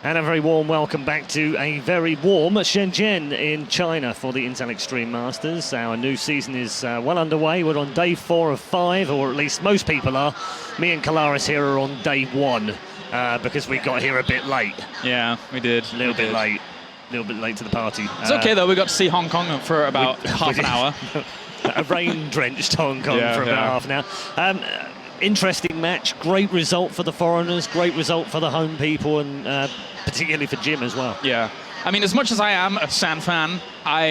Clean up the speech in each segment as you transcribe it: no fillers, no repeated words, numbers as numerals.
And a very warm welcome back to a very warm Shenzhen in China for the Intel Extreme Masters. Our new season is well underway. We're on day 4 of 5, or at least most people are. Me and Kalaris here are on day 1 because we got here a bit late. Yeah, we did. A little bit late. A little bit late to the party. It's okay though, we got to see Hong Kong for about half an hour. A rain-drenched Hong Kong for about half an hour. Interesting match, great result for the foreigners, great result for the home people, and particularly for Jim as well. Yeah, I mean, as much as I am a San fan,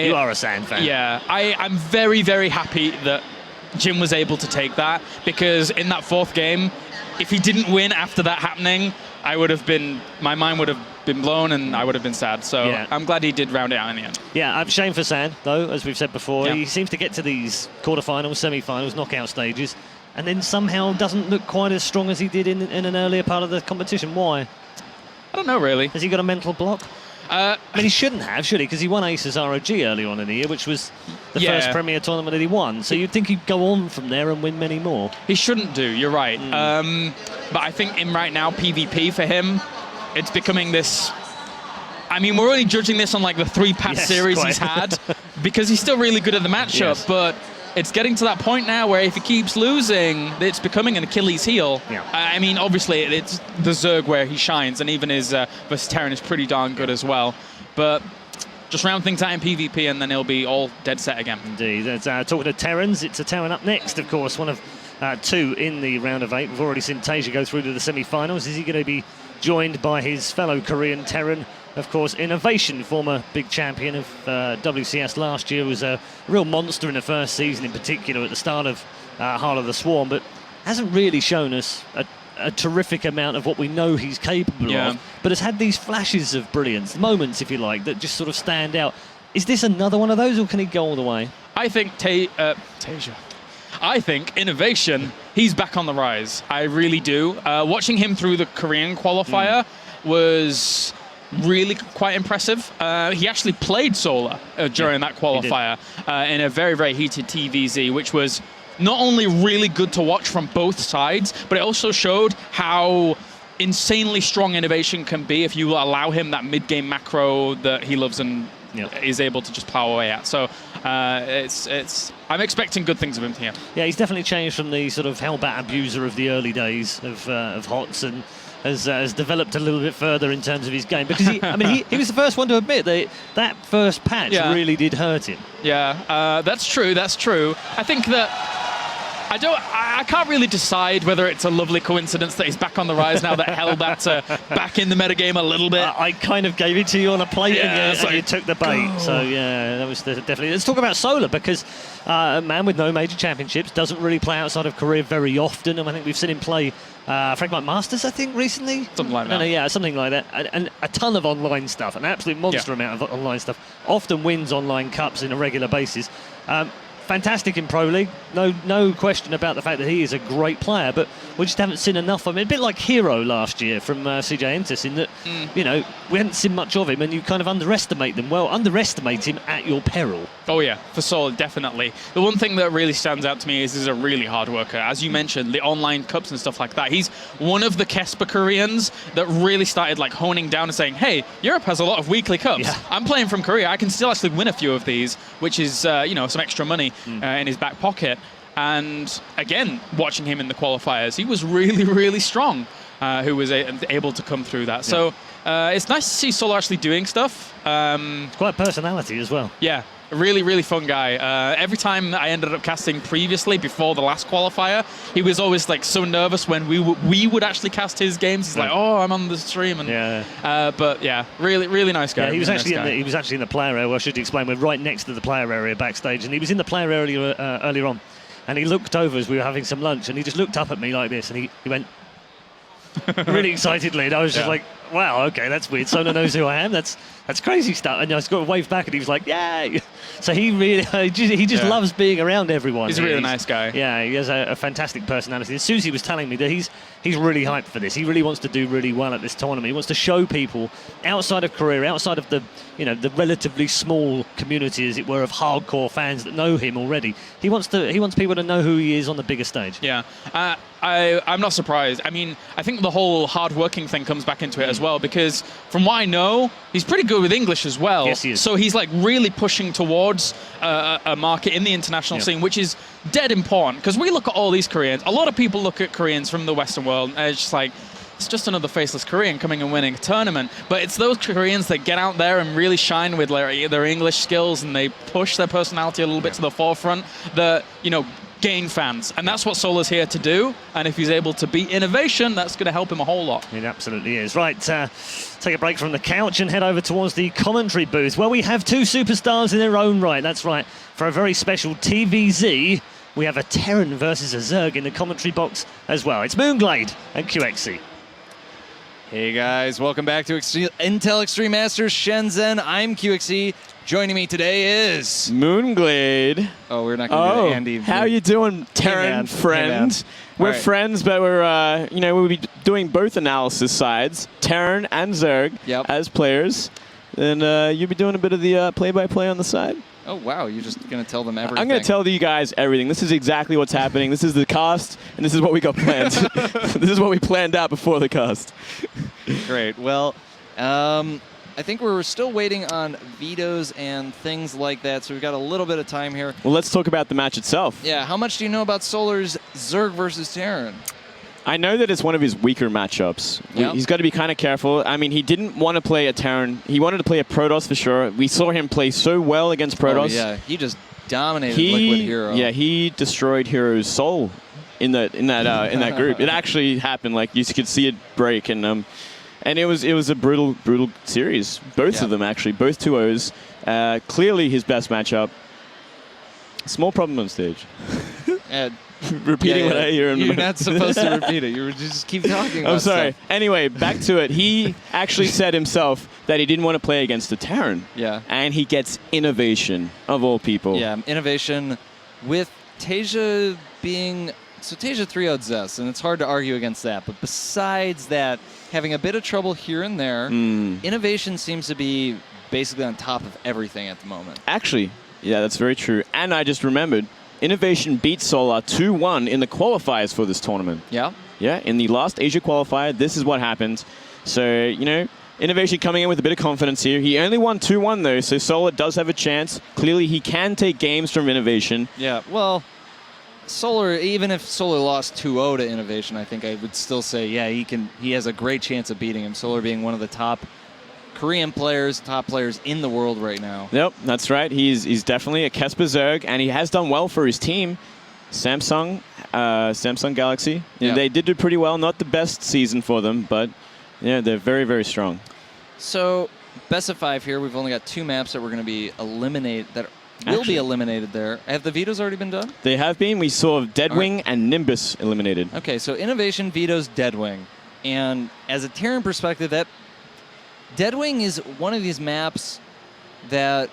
You are a San fan. Yeah, I'm very, very happy that Jim was able to take that, because in that 4th game, if he didn't win after that happening, my mind would have been blown and I would have been sad. So I'm glad he did round it out in the end. Yeah, shame for San, though, as we've said before. He seems to get to these quarterfinals, semi-finals, knockout stages, and then somehow doesn't look quite as strong as he did in an earlier part of the competition. Why? I don't know, really. Has he got a mental block? I mean, he shouldn't have, should he? Because he won Aces ROG early on in the year, which was the first Premier tournament that he won. So you'd think he'd go on from there and win many more. He shouldn't do, you're right. But I think in right now, PvP for him, it's becoming this... I mean, we're only judging this on like the 3 past series he's had, because he's still really good at the matchup, but it's getting to that point now where if he keeps losing, it's becoming an Achilles heel. I mean, obviously, it's the Zerg where he shines, and even his versus Terran is pretty darn good as well. But just round things out in PvP, and then he'll be all dead set again. Indeed. Talking to Terrans, it's a Terran up next, of course, one of 2 in the round of 8. We've already seen Tasia go through to the semi-finals. Is he going to be joined by his fellow Korean Terran? Of course, INnoVation, former big champion of WCS last year, was a real monster in the first season, in particular at the start of Heart of the Swarm, but hasn't really shown us a terrific amount of what we know he's capable of, but has had these flashes of brilliance, moments, if you like, that just sort of stand out. Is this another one of those, or can he go all the way? I think Tasia. I think INnoVation, he's back on the rise. I really do. Watching him through the Korean qualifier was really quite impressive. He actually played Solar during that qualifier in a very, very heated TVZ, which was not only really good to watch from both sides, but it also showed how insanely strong INnoVation can be if you allow him that mid-game macro that he loves and is able to just plow away at. So I'm expecting good things of him here. Yeah, he's definitely changed from the sort of Hellbat abuser of the early days of HOTS, and has developed a little bit further in terms of his game, because he was the first one to admit that first patch really did hurt him. Yeah, that's true. I think that I can't really decide whether it's a lovely coincidence that he's back on the rise now that Hellbats are back in the metagame a little bit. I kind of gave it to you on a plate and you took the bait. So yeah, that was definitely. Let's talk about Solar, because a man with no major championships doesn't really play outside of Korea very often, and I think we've seen him play Fragmite Masters, I think, recently. Something like that. No, yeah, something like that. And a ton of online stuff, an absolute monster amount of online stuff. Often wins online cups on a regular basis. Fantastic in Pro League, no question about the fact that he is a great player, but we just haven't seen enough of him. A bit like Hero last year from CJ Entus, in that, we hadn't seen much of him, and you kind of underestimate them. Well, underestimate him at your peril. Oh yeah, for Solar, definitely. The one thing that really stands out to me is he's a really hard worker. As you mentioned, the online cups and stuff like that. He's one of the Kesper Koreans that really started like honing down and saying, hey, Europe has a lot of weekly cups. Yeah. I'm playing from Korea. I can still actually win a few of these, which is, some extra money in his back pocket. And again, watching him in the qualifiers, he was really, really strong, who was able to come through that. So it's nice to see Solar actually doing stuff. Quite a personality as well. Yeah, a really, really fun guy. Every time I ended up casting previously, before the last qualifier, he was always like so nervous when we would actually cast his games. He's like, oh, I'm on the stream. And, but yeah, really, really nice guy. Yeah, he was actually in the player area. Well, I should explain, we're right next to the player area backstage, and he was in the player area earlier on. And he looked over as we were having some lunch, and he just looked up at me like this, and he went really excitedly, and I was just like, wow, okay, that's weird. Sona knows who I am. That's That's crazy stuff. And I just got to wave back, and he was like, "Yay!" So he really, he just loves being around everyone. He's a really nice guy. Yeah, he has a fantastic personality. And Susie was telling me that he's really hyped for this. He really wants to do really well at this tournament. He wants to show people outside of Korea, outside of the relatively small community, as it were, of hardcore fans that know him already. He wants people to know who he is on the bigger stage. Yeah. I'm not surprised. I mean, I think the whole hard-working thing comes back into it as well, because from what I know, he's pretty good with English as well. Yes, he is. So he's like really pushing towards a market in the international scene, which is dead important, because we look at all these Koreans. A lot of people look at Koreans from the Western world, and it's just like, it's just another faceless Korean coming and winning a tournament. But it's those Koreans that get out there and really shine with their English skills, and they push their personality a little bit to the forefront that, gain fans, and that's what Solar's here to do. And if he's able to beat INnoVation, that's going to help him a whole lot. It absolutely is. Right, take a break from the couch and head over towards the commentary booth, where we have two superstars in their own right. That's right, for a very special TVZ, we have a Terran versus a Zerg in the commentary box as well. It's Moonglade and QXC. Hey guys, welcome back to Intel Extreme Masters Shenzhen. I'm QXC. Joining me today is Moonglade. Oh, we're not going to do Andy. How you doing, Terran friend? Hey, we're right. friends, but we're we'll be doing both analysis sides, Terran and Zerg, as players. And you'll be doing a bit of the play-by-play on the side. Oh wow, you're just going to tell them everything. I'm going to tell you guys everything. This is exactly what's happening. This is the cast, and this is what we got planned. This is what we planned out before the cast. Great. Well, I think we're still waiting on vetoes and things like that, so we've got a little bit of time here. Well, let's talk about the match itself. Yeah, how much do you know about Solar's Zerg versus Terran? I know that it's one of his weaker matchups. Yep. He's got to be kind of careful. I mean, he didn't want to play a Terran. He wanted to play a Protoss for sure. We saw him play so well against Protoss. Oh, yeah, he just dominated Liquid Hero. Yeah, he destroyed Hero's soul in that group. It actually happened. Like, you could see it break, and it was a brutal series. Both of them, actually, both 2-0s. Clearly his best matchup. Small problem on stage. Repeating what I hear. You're not supposed to repeat it. You just keep talking about I'm sorry. stuff. Anyway, back to it. He actually said himself that he didn't want to play against a Terran. Yeah. And he gets INnoVation, of all people. Yeah, INnoVation with Tasia being... So Tasia 3-0'd Zess, and it's hard to argue against that. But besides that, having a bit of trouble here and there, INnoVation seems to be basically on top of everything at the moment. Actually, yeah, that's very true. And I just remembered, INnoVation beat Solar 2-1 in the qualifiers for this tournament. Yeah? Yeah, in the last Asia qualifier, this is what happened. So, INnoVation coming in with a bit of confidence here. He only won 2-1 though, so Solar does have a chance. Clearly, he can take games from INnoVation. Yeah, well, Solar, even if Solar lost 2-0 to INnoVation, I think I would still say, yeah, he has a great chance of beating him. Solar being one of the top Korean players, top players in the world right now. Yep, that's right. He's definitely a Kesper Zerg, and he has done well for his team. Samsung Galaxy. Yeah. They did do pretty well. Not the best season for them, but they're very, very strong. So, best of 5 here. We've only got 2 maps that we're going to be eliminated, that will be eliminated there. Have the vetoes already been done? They have been. We saw Deadwing and Nimbus eliminated. Okay, so INnoVation vetoes Deadwing. And as a Terran perspective, that Deadwing is one of these maps that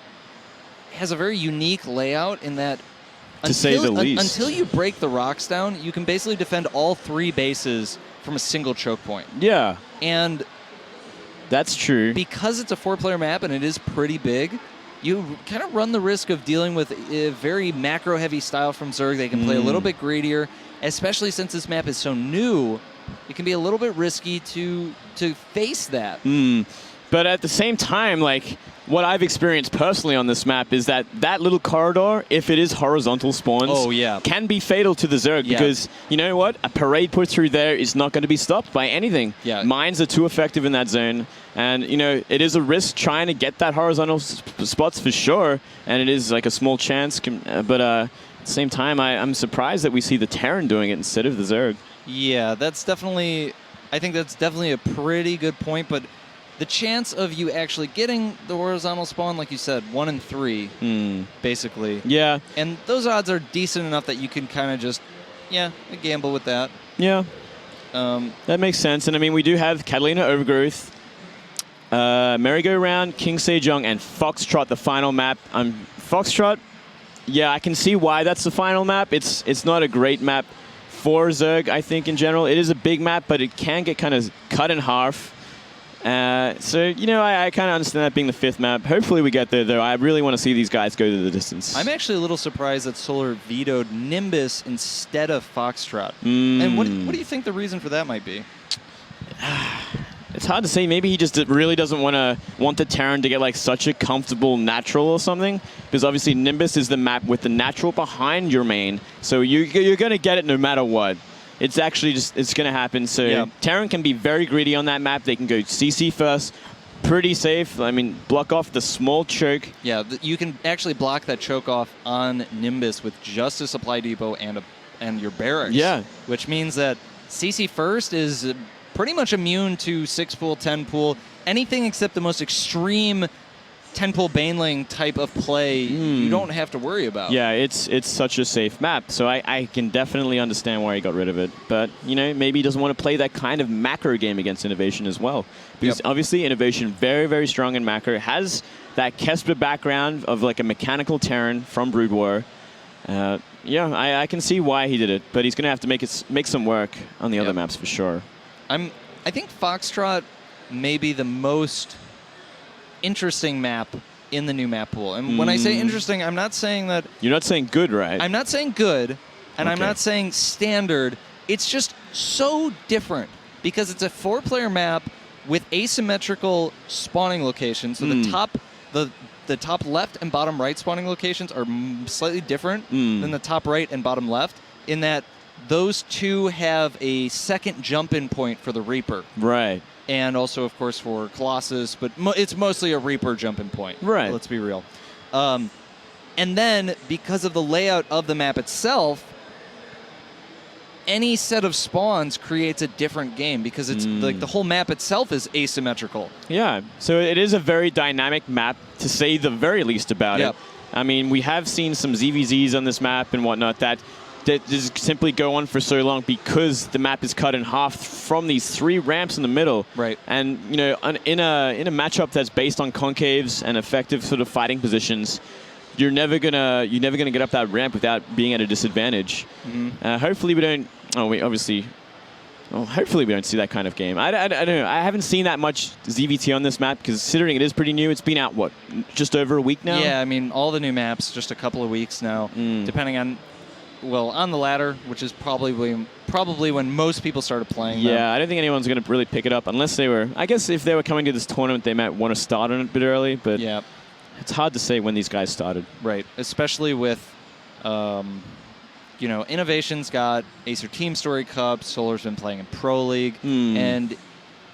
has a very unique layout in that, to say the least, until you break the rocks down, you can basically defend all 3 bases from a single choke point. Yeah. And that's true. Because it's a 4-player map and it is pretty big, you kind of run the risk of dealing with a very macro-heavy style from Zerg. They can play a little bit greedier, especially since this map is so new. It can be a little bit risky to face that. But at the same time, like, what I've experienced personally on this map is that little corridor, if it is horizontal spawns, can be fatal to the Zerg because, you know what? A parade put through there is not going to be stopped by anything. Yeah. Mines are too effective in that zone. And, it is a risk trying to get that horizontal spots for sure. And it is like a small chance. But at the same time, I'm surprised that we see the Terran doing it instead of the Zerg. Yeah, I think that's definitely a pretty good point. But the chance of you actually getting the horizontal spawn, like you said, 1 in 3, basically. Yeah. And those odds are decent enough that you can kind of just, gamble with that. Yeah. That makes sense. And I mean, we do have Catalina Overgrowth. Merry-Go-Round, King Sejong, and Foxtrot, the final map. Foxtrot, yeah, I can see why that's the final map. It's not a great map for Zerg, I think, in general. It is a big map, but it can get kind of cut in half. So, I kind of understand that being the 5th map. Hopefully we get there, though. I really want to see these guys go to the distance. I'm actually a little surprised that Solar vetoed Nimbus instead of Foxtrot. And what do you think the reason for that might be? It's hard to say. Maybe he just really doesn't want the Terran to get like such a comfortable natural or something. Because obviously Nimbus is the map with the natural behind your main. So you're going to get it no matter what. It's actually it's going to happen. So Terran can be very greedy on that map. They can go CC first. Pretty safe. I mean, block off the small choke. Yeah, you can actually block that choke off on Nimbus with just a supply depot and your barracks. Yeah. Which means that CC first is pretty much immune to 6-pool, 10-pool, anything except the most extreme 10-pool Baneling type of play you don't have to worry about. Yeah, it's such a safe map, so I can definitely understand why he got rid of it. But, maybe he doesn't want to play that kind of macro game against INnoVation as well. Because obviously INnoVation, very, very strong in macro, has that Kesper background of like a mechanical Terran from Brood War. I can see why he did it, but he's going to have to make some work on the other maps for sure. I think Foxtrot may be the most interesting map in the new map pool. And when I say interesting, I'm not saying that... You're not saying good, right? I'm not saying good, and I'm not saying standard. It's just so different because it's a 4-player map with asymmetrical spawning locations. So the top left and bottom right spawning locations are slightly different than the top right and bottom left in that those two have a second jump-in point for the Reaper. Right. And also, of course, for Colossus, but it's mostly a Reaper jump-in point. Right. Let's be real. And then, because of the layout of the map itself, any set of spawns creates a different game because it's like the whole map itself is asymmetrical. Yeah, so it is a very dynamic map, to say the very least about it. I mean, we have seen some ZvZs on this map and whatnot that just simply go on for so long because the map is cut in half from these 3 ramps in the middle. Right. And in a matchup that's based on concaves and effective sort of fighting positions, you're never gonna get up that ramp without being at a disadvantage. Hopefully we don't. Hopefully we don't see that kind of game. I don't know. I haven't seen that much ZvT on this map, considering it is pretty new. It's been out, what, just over a week now? Yeah, I mean, all the new maps, just a couple of weeks now, depending on... Well, on the ladder, which is probably when most people started playing. Yeah, I don't think anyone's going to really pick it up unless they were... I guess if they were coming to this tournament, they might want to start on it a bit early, but it's hard to say when these guys started. Right, especially with, INnoVation's got Acer Team Story Cup, Solar's been playing in Pro League, and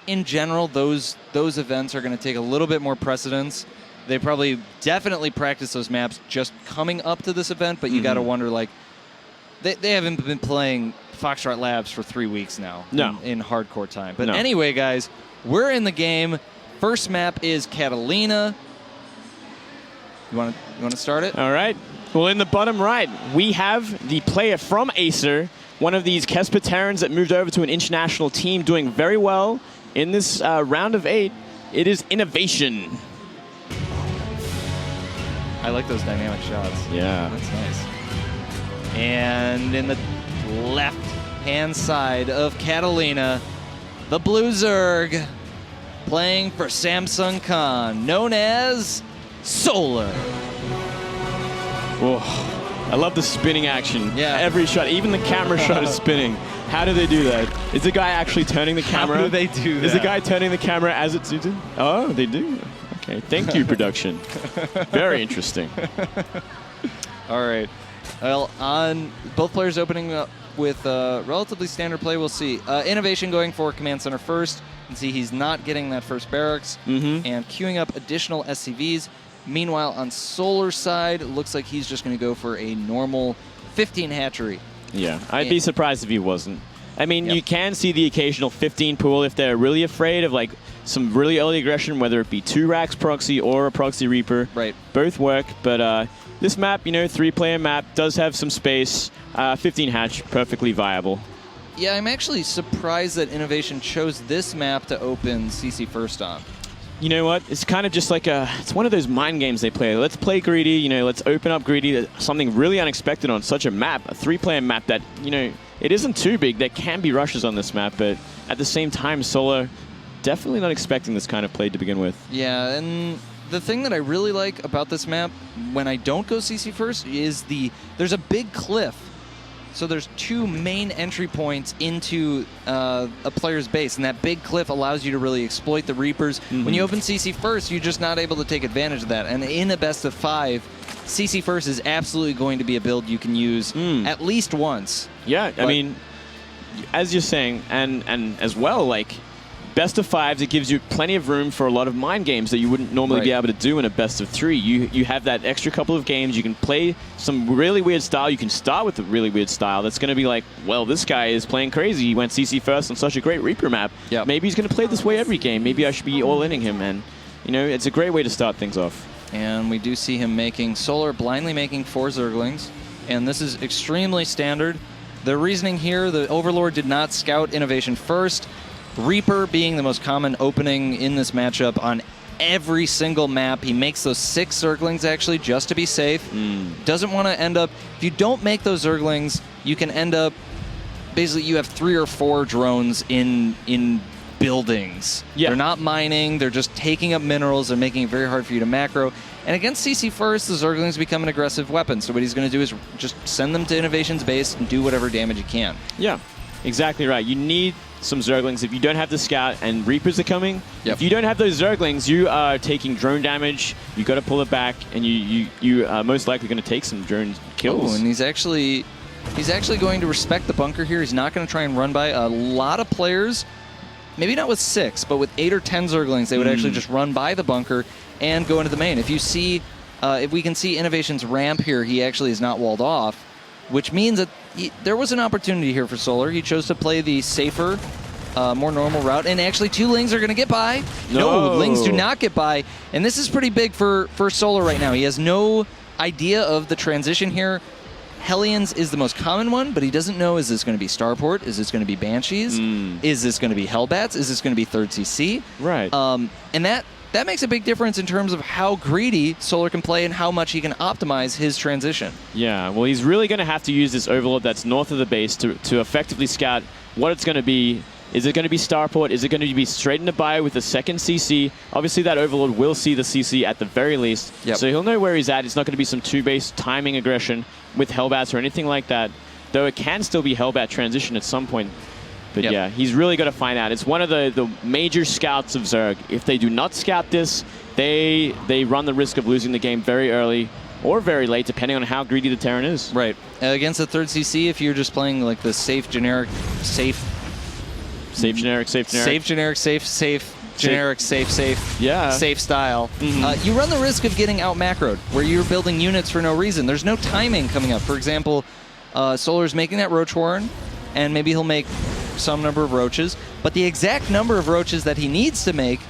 in general, those events are going to take a little bit more precedence. They probably definitely practice those maps just coming up to this event, but you got to wonder, like, they haven't been playing Foxtrot Labs for 3 weeks now in hardcore time. But anyway, guys, we're in the game. First map is Catalina. You want to start it? All right. Well, in the bottom right, we have the player from Acer, one of these Kesper Terrans that moved over to an international team, doing very well in this round of 8. It is INnoVation. I like those dynamic shots. Yeah. That's nice. And in the left-hand side of Catalina, the Blue Zerg playing for Samsung Khan, known as Solar. Oh, I love the spinning action. Yeah. Every shot, even the camera shot is spinning. How do they do that? Is the guy actually turning the camera? How do they do that? Is the guy turning the camera as it's... Oh, they do? Okay, thank you, production. Very interesting. All right. Well, on both players opening up with relatively standard play, we'll see. INnoVation going for Command Center first. You can see he's not getting that first barracks and queuing up additional SCVs. Meanwhile, on Solar's side, it looks like he's just going to go for a normal 15 hatchery. Yeah, I'd be surprised if he wasn't. I mean, you can see the occasional 15 pool if they're really afraid of like some really early aggression, whether it be 2 racks proxy or a proxy Reaper. Right. Both work, but this map, 3-player map, does have some space. 15 hatch, perfectly viable. Yeah, I'm actually surprised that INnoVation chose this map to open CC first on. you know what? It's kind of just like it's one of those mind games they play. Let's play greedy, you know, let's open up greedy, something really unexpected on such a map, a 3-player map that, you know, it isn't too big. There can be rushes on this map, but at the same time, Solar definitely not expecting this kind of play to begin with. Yeah, and the thing that I really like about this map when I don't go CC first is there's a big cliff. So there's 2 main entry points into a player's base, and that big cliff allows you to really exploit the Reapers. When you open CC first, you're just not able to take advantage of that. And in a best of 5, CC first is absolutely going to be a build you can use at least once. Yeah, I mean, as you're saying, and as well, like, best of 5s, it gives you plenty of room for a lot of mind games that you wouldn't normally be able to do in a best of 3. You have that extra couple of games. You can play some really weird style. You can start with a really weird style that's going to be like, well, this guy is playing crazy. He went CC first on such a great Reaper map. Yep. Maybe he's going to play this way every game. Maybe I should be all-inning him. And, you know, it's a great way to start things off. And we do see him Solar blindly making 4 Zerglings. And this is extremely standard. The reasoning here, the Overlord did not scout INnoVation first. Reaper being the most common opening in this matchup on every single map. He makes those 6 Zerglings actually just to be safe. Doesn't want to end up, if you don't make those Zerglings, you can end up, basically you have 3 or 4 drones in buildings. Yeah. They're not mining, they're just taking up minerals, they're making it very hard for you to macro. And against CC first, the Zerglings become an aggressive weapon. So what he's going to do is just send them to INnoVation's base and do whatever damage he can. Yeah, exactly right. You need some Zerglings. If you don't have the scout and Reapers are coming, if you don't have those Zerglings, you are taking drone damage. You got to pull it back, and you are most likely going to take some drone kills. Oh, and he's actually going to respect the bunker here. He's not going to try and run by a lot of players. Maybe not with 6, but with 8 or 10 Zerglings, they would actually just run by the bunker and go into the main. If you see, if we can see INnoVation's ramp here, he actually is not walled off, which means that there was an opportunity here for Solar. He chose to play the safer, more normal route, and actually 2 Lings are going to get by. No, Lings do not get by, and this is pretty big for Solar right now. He has no idea of the transition here. Hellions is the most common one, but he doesn't know, is this going to be Starport? Is this going to be Banshees? Is this going to be Hellbats? Is this going to be 3rd CC? Right. And that makes a big difference in terms of how greedy Solar can play and how much he can optimize his transition. Yeah, well, he's really going to have to use this Overlord that's north of the base to effectively scout what it's going to be. Is it going to be Starport? Is it going to be straight into bio with the 2nd CC? Obviously, that Overlord will see the CC at the very least, so he'll know where he's at. It's not going to be some 2-base timing aggression with Hellbats or anything like that, though it can still be Hellbat transition at some point. But yeah, he's really got to find out. It's one of the major scouts of Zerg. If they do not scout this, they run the risk of losing the game very early or very late, depending on how greedy the Terran is. Right. Against the 3rd CC, if you're just playing like the safe, generic, safe, generic, safe style, you run the risk of getting out macroed, where you're building units for no reason. There's no timing coming up. For example, Solar's making that Roach Warren, and maybe he'll make some number of roaches, but the exact number of roaches that he needs to make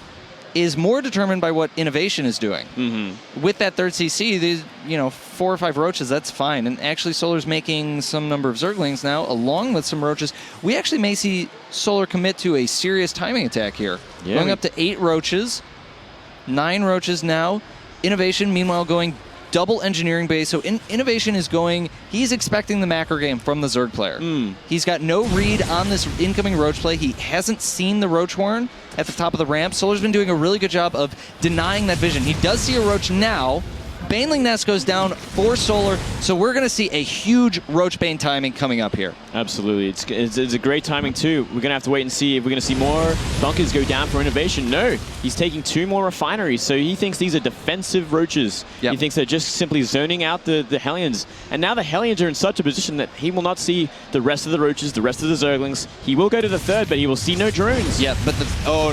is more determined by what INnoVation is doing. With that 3rd CC, these, 4 or 5 roaches, that's fine. And actually, Solar's making some number of Zerglings now, along with some roaches. We actually may see Solar commit to a serious timing attack here. Going up to 8 roaches, 9 roaches now. INnoVation, meanwhile, going double engineering base. So INnoVation is going, he's expecting the macro game from the Zerg player. He's got no read on this incoming Roach play. He hasn't seen the Roach Warren at the top of the ramp. Solar's been doing a really good job of denying that vision. He does see a Roach now. Baneling Nest goes down for Solar, so we're going to see a huge Roach Bane timing coming up here. Absolutely. It's a great timing, too. We're going to have to wait and see if we're going to see more bunkers go down for INnoVation. No, he's taking 2 more refineries, so he thinks these are defensive Roaches. He thinks they're just simply zoning out the Hellions. And now the Hellions are in such a position that he will not see the rest of the Roaches, the rest of the Zerglings. He will go to the 3rd, but he will see no drones. Yeah, but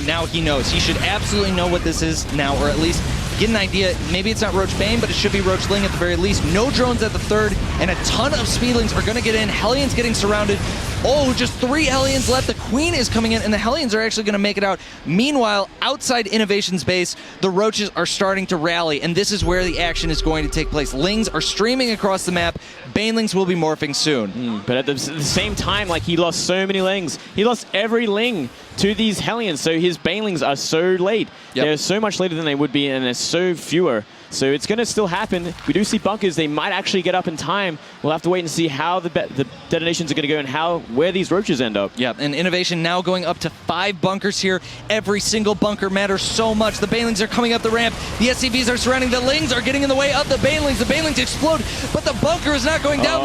now he knows. He should absolutely know what this is now, or at least get an idea. Maybe it's not Roach Bane, but it should be Roach Ling at the very least. No drones at the 3rd, and a ton of Speedlings are going to get in. Hellions getting surrounded. Oh, just 3 Hellions left. The Queen is coming in, and the Hellions are actually going to make it out. Meanwhile, outside INnoVation's base, the Roaches are starting to rally, and this is where the action is going to take place. Lings are streaming across the map. Banelings will be morphing soon. But at the same time, like, he lost so many Lings. He lost every Ling to these Hellions. So his Banelings are so late. Yep. They're so much later than they would be, and there's so fewer. So it's going to still happen. We do see bunkers. They might actually get up in time. We'll have to wait and see how the detonations are going to go and where these roaches end up. Yeah, and INnoVation now going up to 5 bunkers here. Every single bunker matters so much. The Banelings are coming up the ramp. The SCVs are surrounding. The Lings are getting in the way of the Banelings. The Banelings explode, but the bunker is not going down.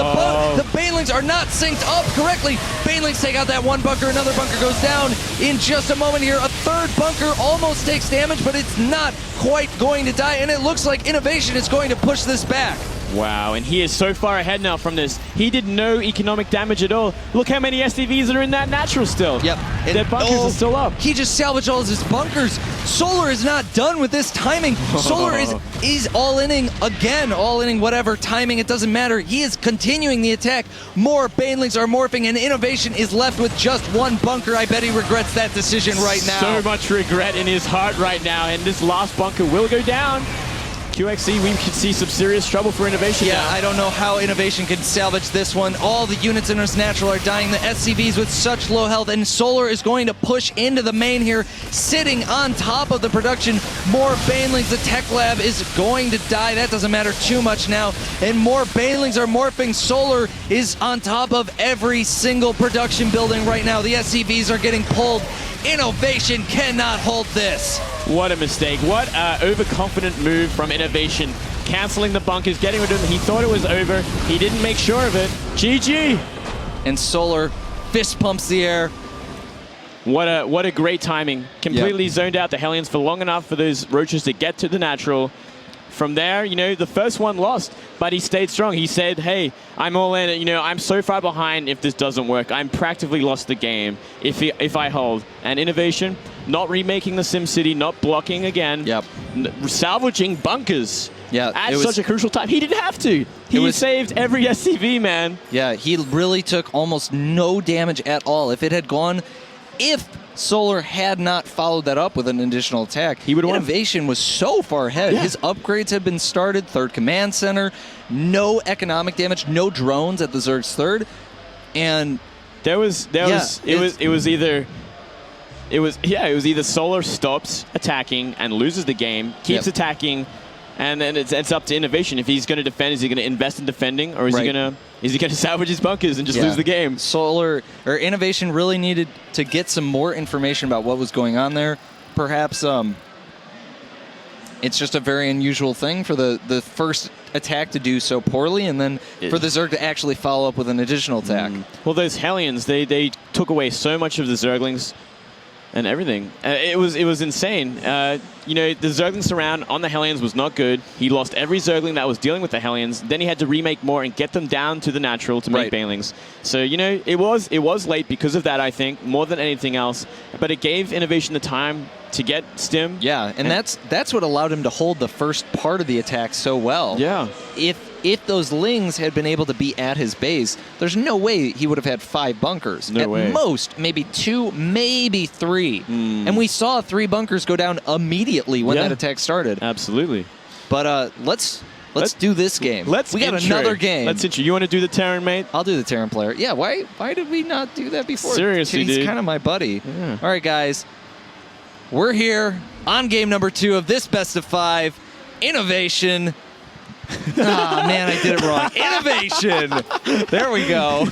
The Banelings are not synced up correctly. Banelings take out that one bunker. Another bunker goes down in just a moment here. A third bunker almost takes damage, but it's not quite going to die, and it looks like INnoVation is going to push this back. Wow, and he is so far ahead now from this. He did no economic damage at all. Look how many SCVs are in that natural still. Yep. Their bunkers are still up. He just salvaged all of his bunkers. Solar is not done with this timing. Solar is all-inning again. All-inning whatever timing, it doesn't matter. He is continuing the attack. More Banelings are morphing, and INnoVation is left with just one bunker. I bet he regrets that decision right now. So much regret in his heart right now, and this last bunker will go down. QXC, we could see some serious trouble for INnoVation now. I don't know how INnoVation can salvage this one. All the units in this natural are dying. The SCVs with such low health, and Solar is going to push into the main here, sitting on top of the production. More Banelings. The tech lab is going to die. That doesn't matter too much now. And more Banelings are morphing. Solar is on top of every single production building right now. The SCVs are getting pulled. INnoVation cannot hold this. What a mistake. What an overconfident move from INnoVation. Canceling the bunkers, getting rid of them. He thought it was over. He didn't make sure of it. GG. And Solar fist pumps the air. What a great timing. Completely zoned out the Hellions for long enough for those roaches to get to the natural. From there, you know, the first one lost, but he stayed strong. He said, hey, I'm all in. You know, I'm so far behind if this doesn't work. I'm practically lost the game if I hold. And INnoVation, not remaking the SimCity, not blocking again. Yep. Salvaging bunkers. Yeah, At such a crucial time. He didn't have to. He saved every SCV, man. Yeah, he really took almost no damage at all. If it had gone... If Solar had not followed that up with an additional attack, he would have won. INnoVation was so far ahead. Yeah. His upgrades had been started, third command center, no economic damage, no drones at the Zerg's third, and it was either Solar stops attacking and loses the game, keeps attacking, and then it's up to INnoVation. If he's going to defend, is he going to invest in defending, or is he going to salvage his bunkers and just lose the game? INnoVation really needed to get some more information about what was going on there. Perhaps it's just a very unusual thing for the first attack to do so poorly, and then for the Zerg to actually follow up with an additional attack. Well, those Hellions, they took away so much of the Zerglings and everything. It was insane. You know, the Zergling surround on the Hellions was not good. He lost every Zergling that was dealing with the Hellions. Then he had to remake more and get them down to the natural to make Banelings. So, you know, it was late because of that, I think, more than anything else. But it gave INnoVation the time to get stim. Yeah, and that's what allowed him to hold the first part of the attack so well. Yeah. If those Lings had been able to be at his base, there's no way he would have had 5 bunkers. No way. At most, maybe 2, maybe 3. And we saw 3 bunkers go down immediately when that attack started. Absolutely. But let's do this game. We got another game. Let's intro. You want to do the Terran, mate? I'll do the Terran player. Yeah, why did we not do that before? Seriously, He's dude. kind of my buddy. Yeah. All right, guys. We're here on game number 2 of this best of 5. INnoVation. Man, I did it wrong. INnoVation. There we go.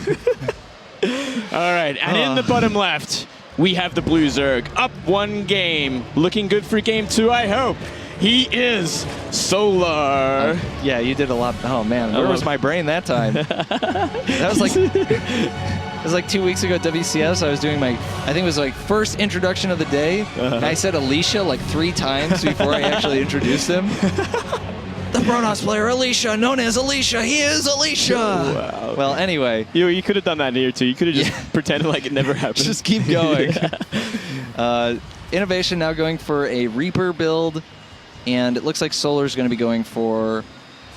All right, and in the bottom left, we have the Blue Zerg. Up 1 game. Looking good for game 2, I hope. He is Solar. Yeah, you did a lot. Oh, man. Where was my brain that time? That was like... It was like 2 weeks ago at WCS. I was doing I think it was like first introduction of the day. And I said Alicia like 3 times before I actually introduced him. The Protoss player, Alicia, known as Alicia. He is Alicia. Wow. Well, anyway. You could have done that here, too. You could have just pretended like it never happened. Just keep going. INnoVation now going for a Reaper build. And it looks like Solar's going to be going for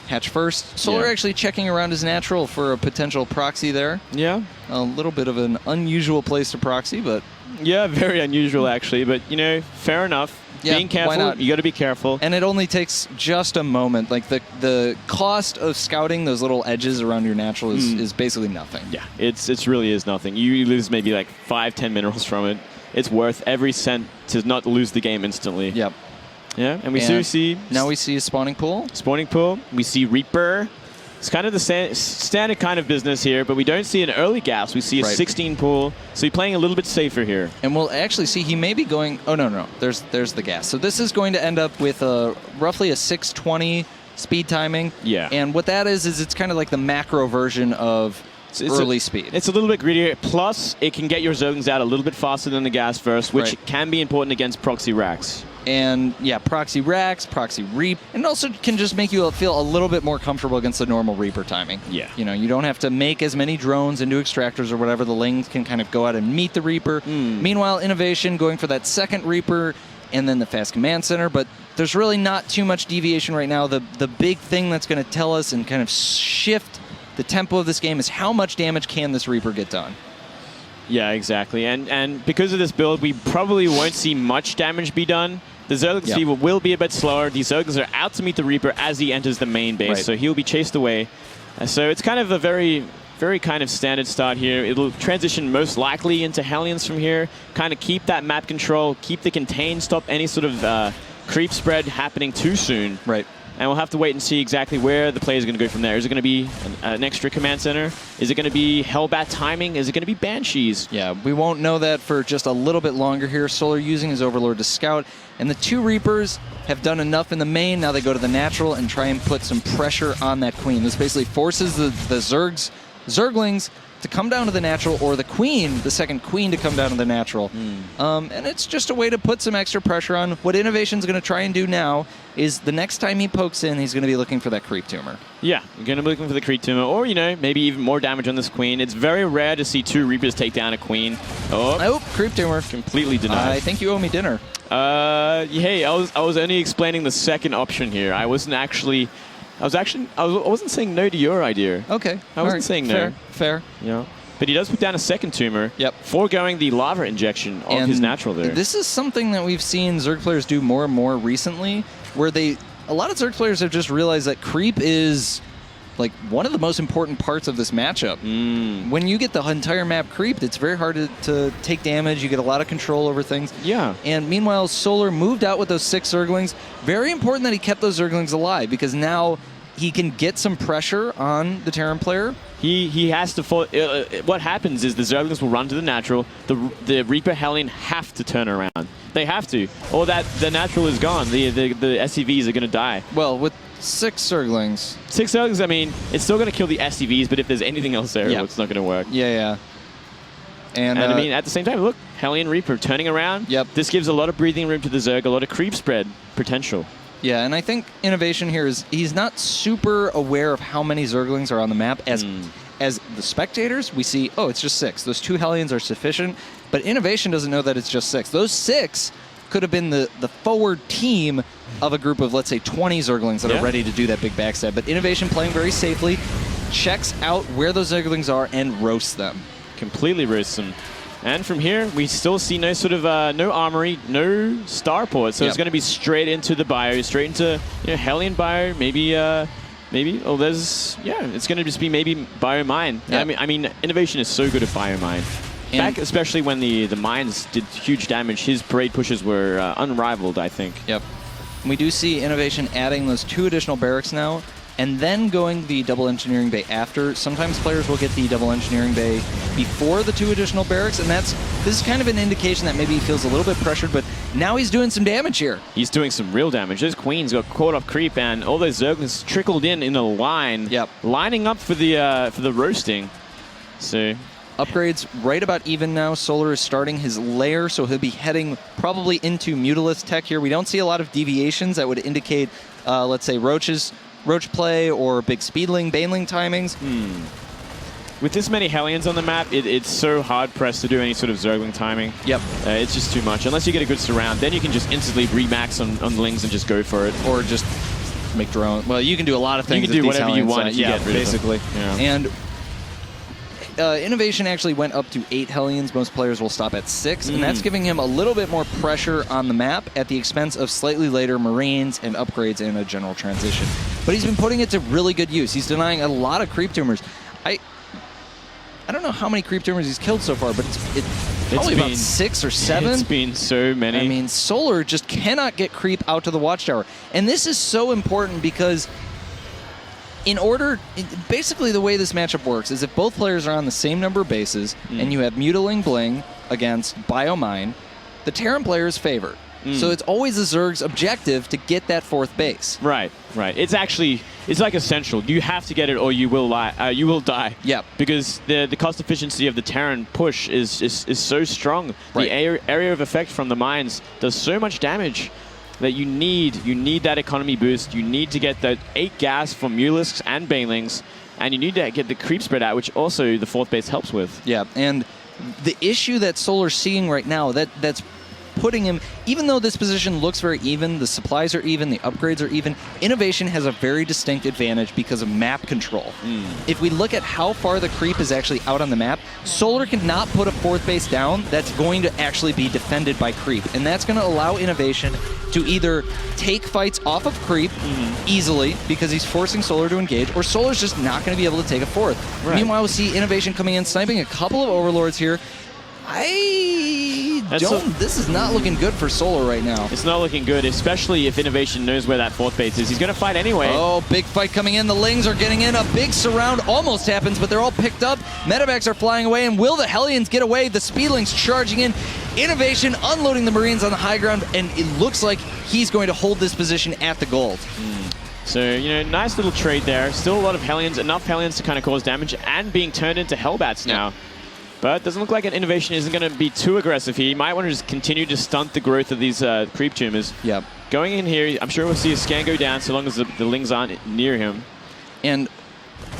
Hatch first. Solar actually checking around his natural for a potential proxy there. Yeah. A little bit of an unusual place to proxy, but... Yeah, very unusual, actually. But, you know, fair enough. Yeah, being careful, why not? You got to be careful. And it only takes just a moment. Like, the cost of scouting those little edges around your natural is basically nothing. Yeah, it really is nothing. You lose maybe like 5-10 minerals from it. it's worth every cent to not lose the game instantly. Yep. Yeah, and we see... Now we see a spawning pool. Spawning pool. We see Reaper. It's kind of the standard kind of business here, but we don't see an early gas. We see a 16 pool, so he's playing a little bit safer here. And we'll actually see he may be going... Oh, no. There's the gas. So this is going to end up with roughly a 620 speed timing. Yeah. And what that is it's kind of like the macro version of early speed. It's a little bit greedier. Plus, it can get your Zerglings out a little bit faster than the gas first, which can be important against proxy racks. And yeah, proxy racks, proxy reap, and also can just make you feel a little bit more comfortable against the normal Reaper timing. Yeah. You know, you don't have to make as many drones into extractors or whatever. The Lings can kind of go out and meet the Reaper. Meanwhile, INnoVation going for that second Reaper and then the fast command center, but there's really not too much deviation right now. The big thing that's going to tell us and kind of shift the tempo of this game is how much damage can this Reaper get done. Yeah, exactly. And because of this build, we probably won't see much damage be done. The Zergling's fever will be a bit slower. The Zerglings are out to meet the Reaper as he enters the main base, so he'll be chased away. So it's kind of a very, very kind of standard start here. It'll transition most likely into Hellions from here, kind of keep that map control, keep the contain, stop any sort of creep spread happening too soon. Right. And we'll have to wait and see exactly where the play is going to go from there. Is it going to be an extra command center? Is it going to be Hellbat timing? Is it going to be Banshees? Yeah, we won't know that for just a little bit longer here. Solar using his Overlord to scout. And the two Reapers have done enough in the main. Now they go to the natural and try and put some pressure on that Queen. This basically forces the Zerglings to come down to the natural, or the Queen, the second Queen, to come down to the natural. And it's just a way to put some extra pressure on. What INnoVation's going to try and do now is the next time he pokes in, he's going to be looking for that creep tumor. Yeah, you're going to be looking for the creep tumor, or, you know, maybe even more damage on this Queen. It's very rare to see two Reapers take down a Queen. Oh, creep tumor. Completely denied. I think you owe me dinner. Hey, I was only explaining the second option here. I wasn't saying no to your idea. Okay. I wasn't saying no. Fair. Yeah. But he does put down a second tumor. Yep. Foregoing the lava injection of his natural there. This is something that we've seen Zerg players do more and more recently, where a lot of Zerg players have just realized that creep is like one of the most important parts of this matchup. When you get the entire map creeped, it's very hard to take damage. You get a lot of control over things. Yeah. And meanwhile, Solar moved out with those 6 Zerglings. Very important that he kept those Zerglings alive, because now he can get some pressure on the Terran player. He has to fall. What happens is the Zerglings will run to the natural. The Reaper Hellion have to turn around. They have to, or that the natural is gone. The SCVs are going to die. Well, with 6 Zerglings. 6 Zerglings, I mean, it's still going to kill the SCVs, but if there's anything else there, it's not going to work. Yeah. And I mean, at the same time, look, Hellion Reaper turning around. Yep. This gives a lot of breathing room to the Zerg, a lot of creep spread potential. Yeah, and I think INnoVation here is he's not super aware of how many Zerglings are on the map. As the spectators, we see, oh, it's just 6. Those 2 Hellions are sufficient, but INnoVation doesn't know that it's just 6. Those 6 could have been the forward team of a group of, let's say, 20 Zerglings that are ready to do that big backstab. But INnoVation, playing very safely, checks out where those Zerglings are and roasts them. Completely roasts them. And from here, we still see no sort of no armory, no starport. So it's going to be straight into the bio, straight into Hellion bio, maybe. It's going to just be maybe bio mine. Yep. I mean, INnoVation is so good at bio mine. Back, especially when the mines did huge damage, his parade pushes were unrivaled, I think. Yep. We do see INnoVation adding those 2 additional barracks now, and then going the double engineering bay after. Sometimes players will get the double engineering bay before the 2 additional barracks, and this is kind of an indication that maybe he feels a little bit pressured, but now he's doing some damage here. He's doing some real damage. Those Queens got caught off creep, and all those Zerglings trickled in a line, lining up for the roasting. So upgrades right about even now. Solar is starting his lair, so he'll be heading probably into Mutalisk tech here. We don't see a lot of deviations that would indicate, let's say, Roach play or big Speedling, Baneling timings. With this many Hellions on the map, it's so hard-pressed to do any sort of Zergling timing. Yep. It's just too much. Unless you get a good surround, then you can just instantly remax on Lings and just go for it. Or just make drone. Well, you can do a lot of things. You can do whatever you want. Yeah, basically. Yeah. And INnoVation actually went up to 8 Hellions. Most players will stop at 6, and that's giving him a little bit more pressure on the map at the expense of slightly later Marines and upgrades in a general transition. But he's been putting it to really good use. He's denying a lot of creep tumors. I don't know how many creep tumors he's killed so far, but probably about 6 or 7. It's been so many. I mean, Solar just cannot get creep out to the watchtower. And this is so important because basically the way this matchup works is if both players are on the same number of bases and you have Mutaling Bling against Biomine, the Terran player is favored. So it's always the Zerg's objective to get that 4th base. Right. It's like essential. You have to get it or you will die. Yep. Because the cost efficiency of the Terran push is so strong. Right. The area of effect from the mines does so much damage that you need that economy boost. You need to get the 8 gas from Mulisks and Banelings, and you need to get the creep spread out, which also the 4th base helps with. Yeah, and the issue that Solar's seeing right now, that's putting him, even though this position looks very even, the supplies are even, the upgrades are even, INnoVation has a very distinct advantage because of map control. If we look at how far the creep is actually out on the map, Solar cannot put a 4th base down that's going to actually be defended by creep, and that's going to allow INnoVation to either take fights off of creep easily because he's forcing Solar to engage, or Solar's just not going to be able to take a 4th. Right. Meanwhile, we see INnoVation coming in, sniping a couple of Overlords here. This is not looking good for Solar right now. It's not looking good, especially if INnoVation knows where that 4th base is. He's going to fight anyway. Oh, big fight coming in. The Lings are getting in. A big surround almost happens, but they're all picked up. Medevacs are flying away, and will the Hellions get away? The Speedlings charging in. INnoVation unloading the Marines on the high ground, and it looks like he's going to hold this position at the gold. So, nice little trade there. Still a lot of Hellions, enough Hellions to kind of cause damage, and being turned into Hellbats now. But it doesn't look like an INnoVation isn't going to be too aggressive here. He might want to just continue to stunt the growth of these creep tumors. Yep. Going in here, I'm sure we'll see a scan go down so long as the Lings aren't near him. And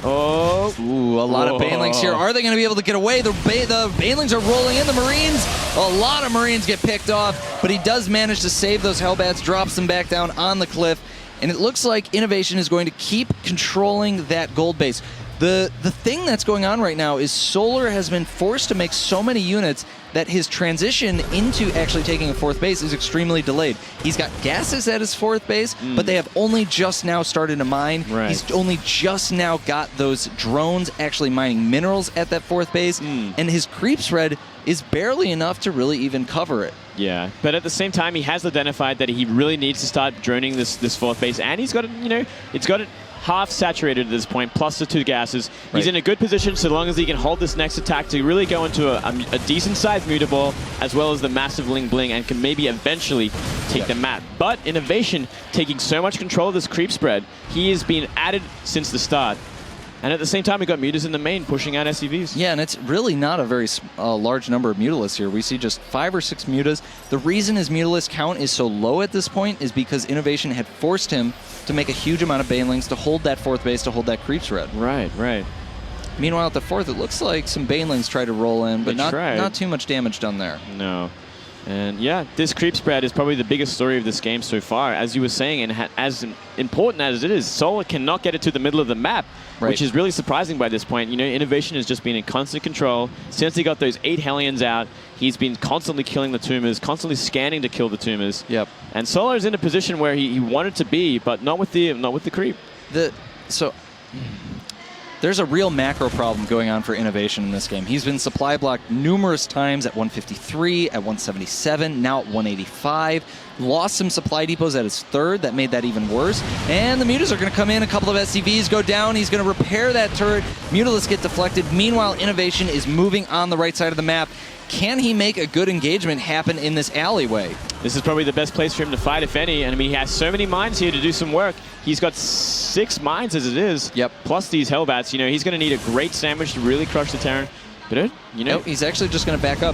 a lot of Banelings here. Are they going to be able to get away? The Banelings are rolling in. The Marines, a lot of Marines get picked off, but he does manage to save those Hellbats, drops them back down on the cliff, and it looks like INnoVation is going to keep controlling that gold base. The thing that's going on right now is Solar has been forced to make so many units that his transition into actually taking a 4th base is extremely delayed. He's got gases at his 4th base, but they have only just now started to mine. Right. He's only just now got those drones actually mining minerals at that 4th base, and his creep spread is barely enough to really even cover it. Yeah, but at the same time, he has identified that he really needs to start droning this 4th base, and he's got it, it's got it half saturated at this point, plus the 2 gases. He's in a good position so long as he can hold this next attack to really go into a decent-sized mutable, as well as the massive Ling Bling, and can maybe eventually take the map. But INnoVation taking so much control of this creep spread, he has been added since the start. And at the same time, we got Mutas in the main pushing out SCVs. Yeah, and it's really not a very large number of Mutalisks here. We see just 5 or 6 Mutas. The reason his Mutalisk count is so low at this point is because INnoVation had forced him to make a huge amount of Banelings to hold that 4th base, to hold that creep spread. Right. Meanwhile, at the 4th, it looks like some Banelings try to roll in, but not too much damage done there. No. And yeah, this creep spread is probably the biggest story of this game so far. As you were saying, and as important as it is, Solar cannot get it to the middle of the map, which is really surprising by this point. INnoVation has just been in constant control. Since he got those 8 Hellions out, he's been constantly killing the tumors, constantly scanning to kill the tumors. Yep. And Solar's in a position where he wanted to be, but not with the creep. There's a real macro problem going on for INnoVation in this game. He's been supply blocked numerous times at 153, at 177, now at 185. Lost some supply depots at his 3rd. That made that even worse. And the Mutas are going to come in. A couple of SCVs go down. He's going to repair that turret. Mutalisks get deflected. Meanwhile, INnoVation is moving on the right side of the map. Can he make a good engagement happen in this alleyway? This is probably the best place for him to fight, if any. And I mean, he has so many mines here to do some work. He's got 6 mines as it is. Yep. Plus these Hellbats. He's going to need a great sandwich to really crush the Terran. But, he's actually just going to back up.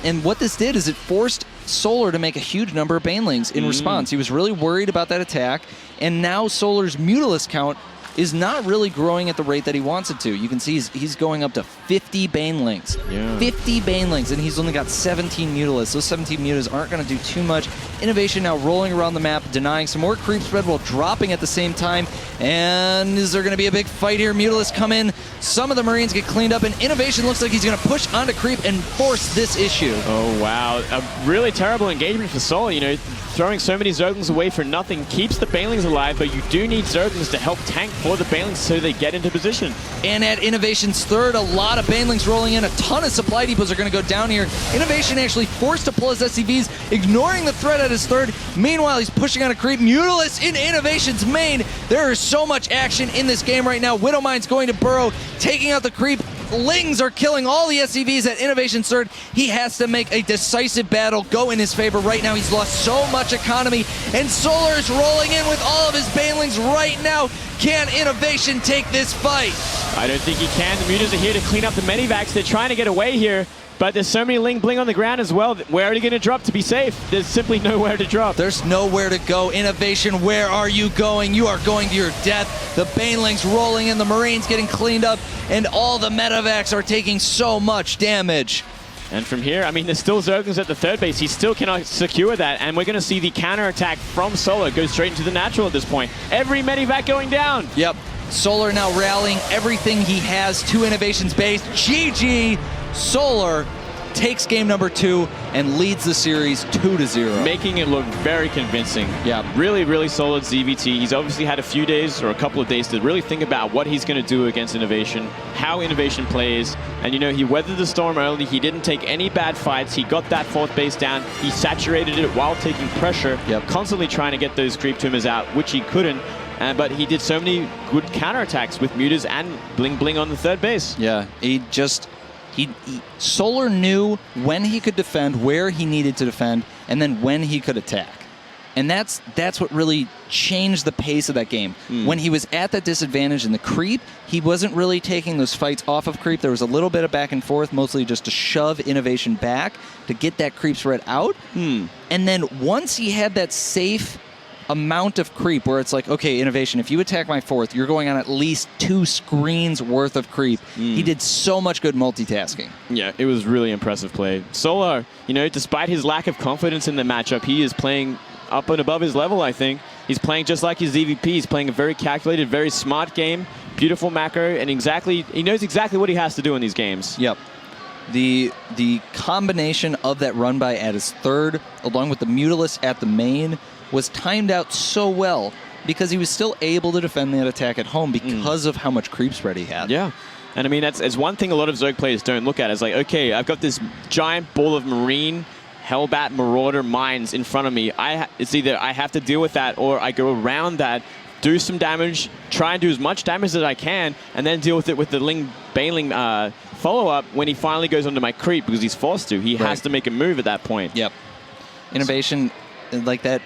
And what this did is it forced Solar to make a huge number of Banelings in response. He was really worried about that attack. And now Solar's Mutalisk count is not really growing at the rate that he wants it to. You can see he's going up to 50 Banelings. Yeah. 50 Banelings, and he's only got 17 Mutalisks. Those 17 Mutas aren't going to do too much. INnoVation now rolling around the map, denying some more creep spread while dropping at the same time. And is there going to be a big fight here? Mutalisks come in. Some of the Marines get cleaned up, and INnoVation looks like he's going to push onto creep and force this issue. Oh, wow. A really terrible engagement for Solar. Throwing so many Zerglings away for nothing keeps the Banelings alive, but you do need Zerglings to help tank for the Banelings so they get into position. And at INnoVation's third, a lot of Banelings rolling in. A ton of supply depots are going to go down here. INnoVation actually forced to pull his SCVs, ignoring the threat at his third. Meanwhile, he's pushing on a creep. Mutalis in INnoVation's main. There is so much action in this game right now. Widowmine's going to burrow, taking out the creep. Lings are killing all the SCVs at INnoVation's third. He has to make a decisive battle go in his favor right now. He's lost so much economy, and Solar is rolling in with all of his Banelings right now. Can INnoVation take this fight? I don't think he can. The Mutas are here to clean up the Medivacs. They're trying to get away here, but there's so many Ling Bling on the ground as well. Where are you going to drop to be safe? There's simply nowhere to drop. There's nowhere to go. INnoVation, where are you going? You are going to your death. The Banelings rolling in, the Marines getting cleaned up, and all the Medivacs are taking so much damage. And from here, I mean, there's still Zerglings at the third base. He still cannot secure that, and we're going to see the counterattack from Solar go straight into the natural at this point. Every Medivac going down. Yep. Solar now rallying everything he has to INnoVation's base. GG! Solar takes game number 2 and leads the series 2-0. Making it look very convincing. Yeah. Really, really solid ZvT. He's obviously had a few days or a couple of days to really think about what he's going to do against INnoVation, how INnoVation plays. And, you know, he weathered the storm early. He didn't take any bad fights. He got that fourth base down. He saturated it while taking pressure, constantly trying to get those creep tumors out, which he couldn't. But he did so many good counterattacks with Mutas and Bling Bling on the third base. Yeah, Solar knew when he could defend, where he needed to defend, and then when he could attack. And that's what really changed the pace of that game. When he was at that disadvantage in the creep, he wasn't really taking those fights off of creep. There was a little bit of back and forth, mostly just to shove INnoVation back to get that creep spread out. And then once he had that safe amount of creep where it's like, okay, INnoVation, if you attack my fourth, you're going on at least 2 screens worth of creep. He did so much good multitasking. Yeah, it was really impressive play. Solar, you know, despite his lack of confidence in the matchup, he is playing up and above his level, I think. He's playing just like his ZvP. He's playing a very calculated, very smart game, beautiful macro, and he knows exactly what he has to do in these games. Yep. The combination of that run by at his third, along with the Mutalis at the main, was timed out so well because he was still able to defend that attack at home because of how much creep spread he had. Yeah. And I mean, it's one thing a lot of Zerg players don't look at. It's like, okay, I've got this giant ball of Marine, Hellbat, Marauder mines in front of me. It's either I have to deal with that or I go around that, do some damage, try and do as much damage as I can, and then deal with it with the Baneling follow-up when he finally goes onto my creep because he's forced to. He has to make a move at that point. Yep. INnoVation, like that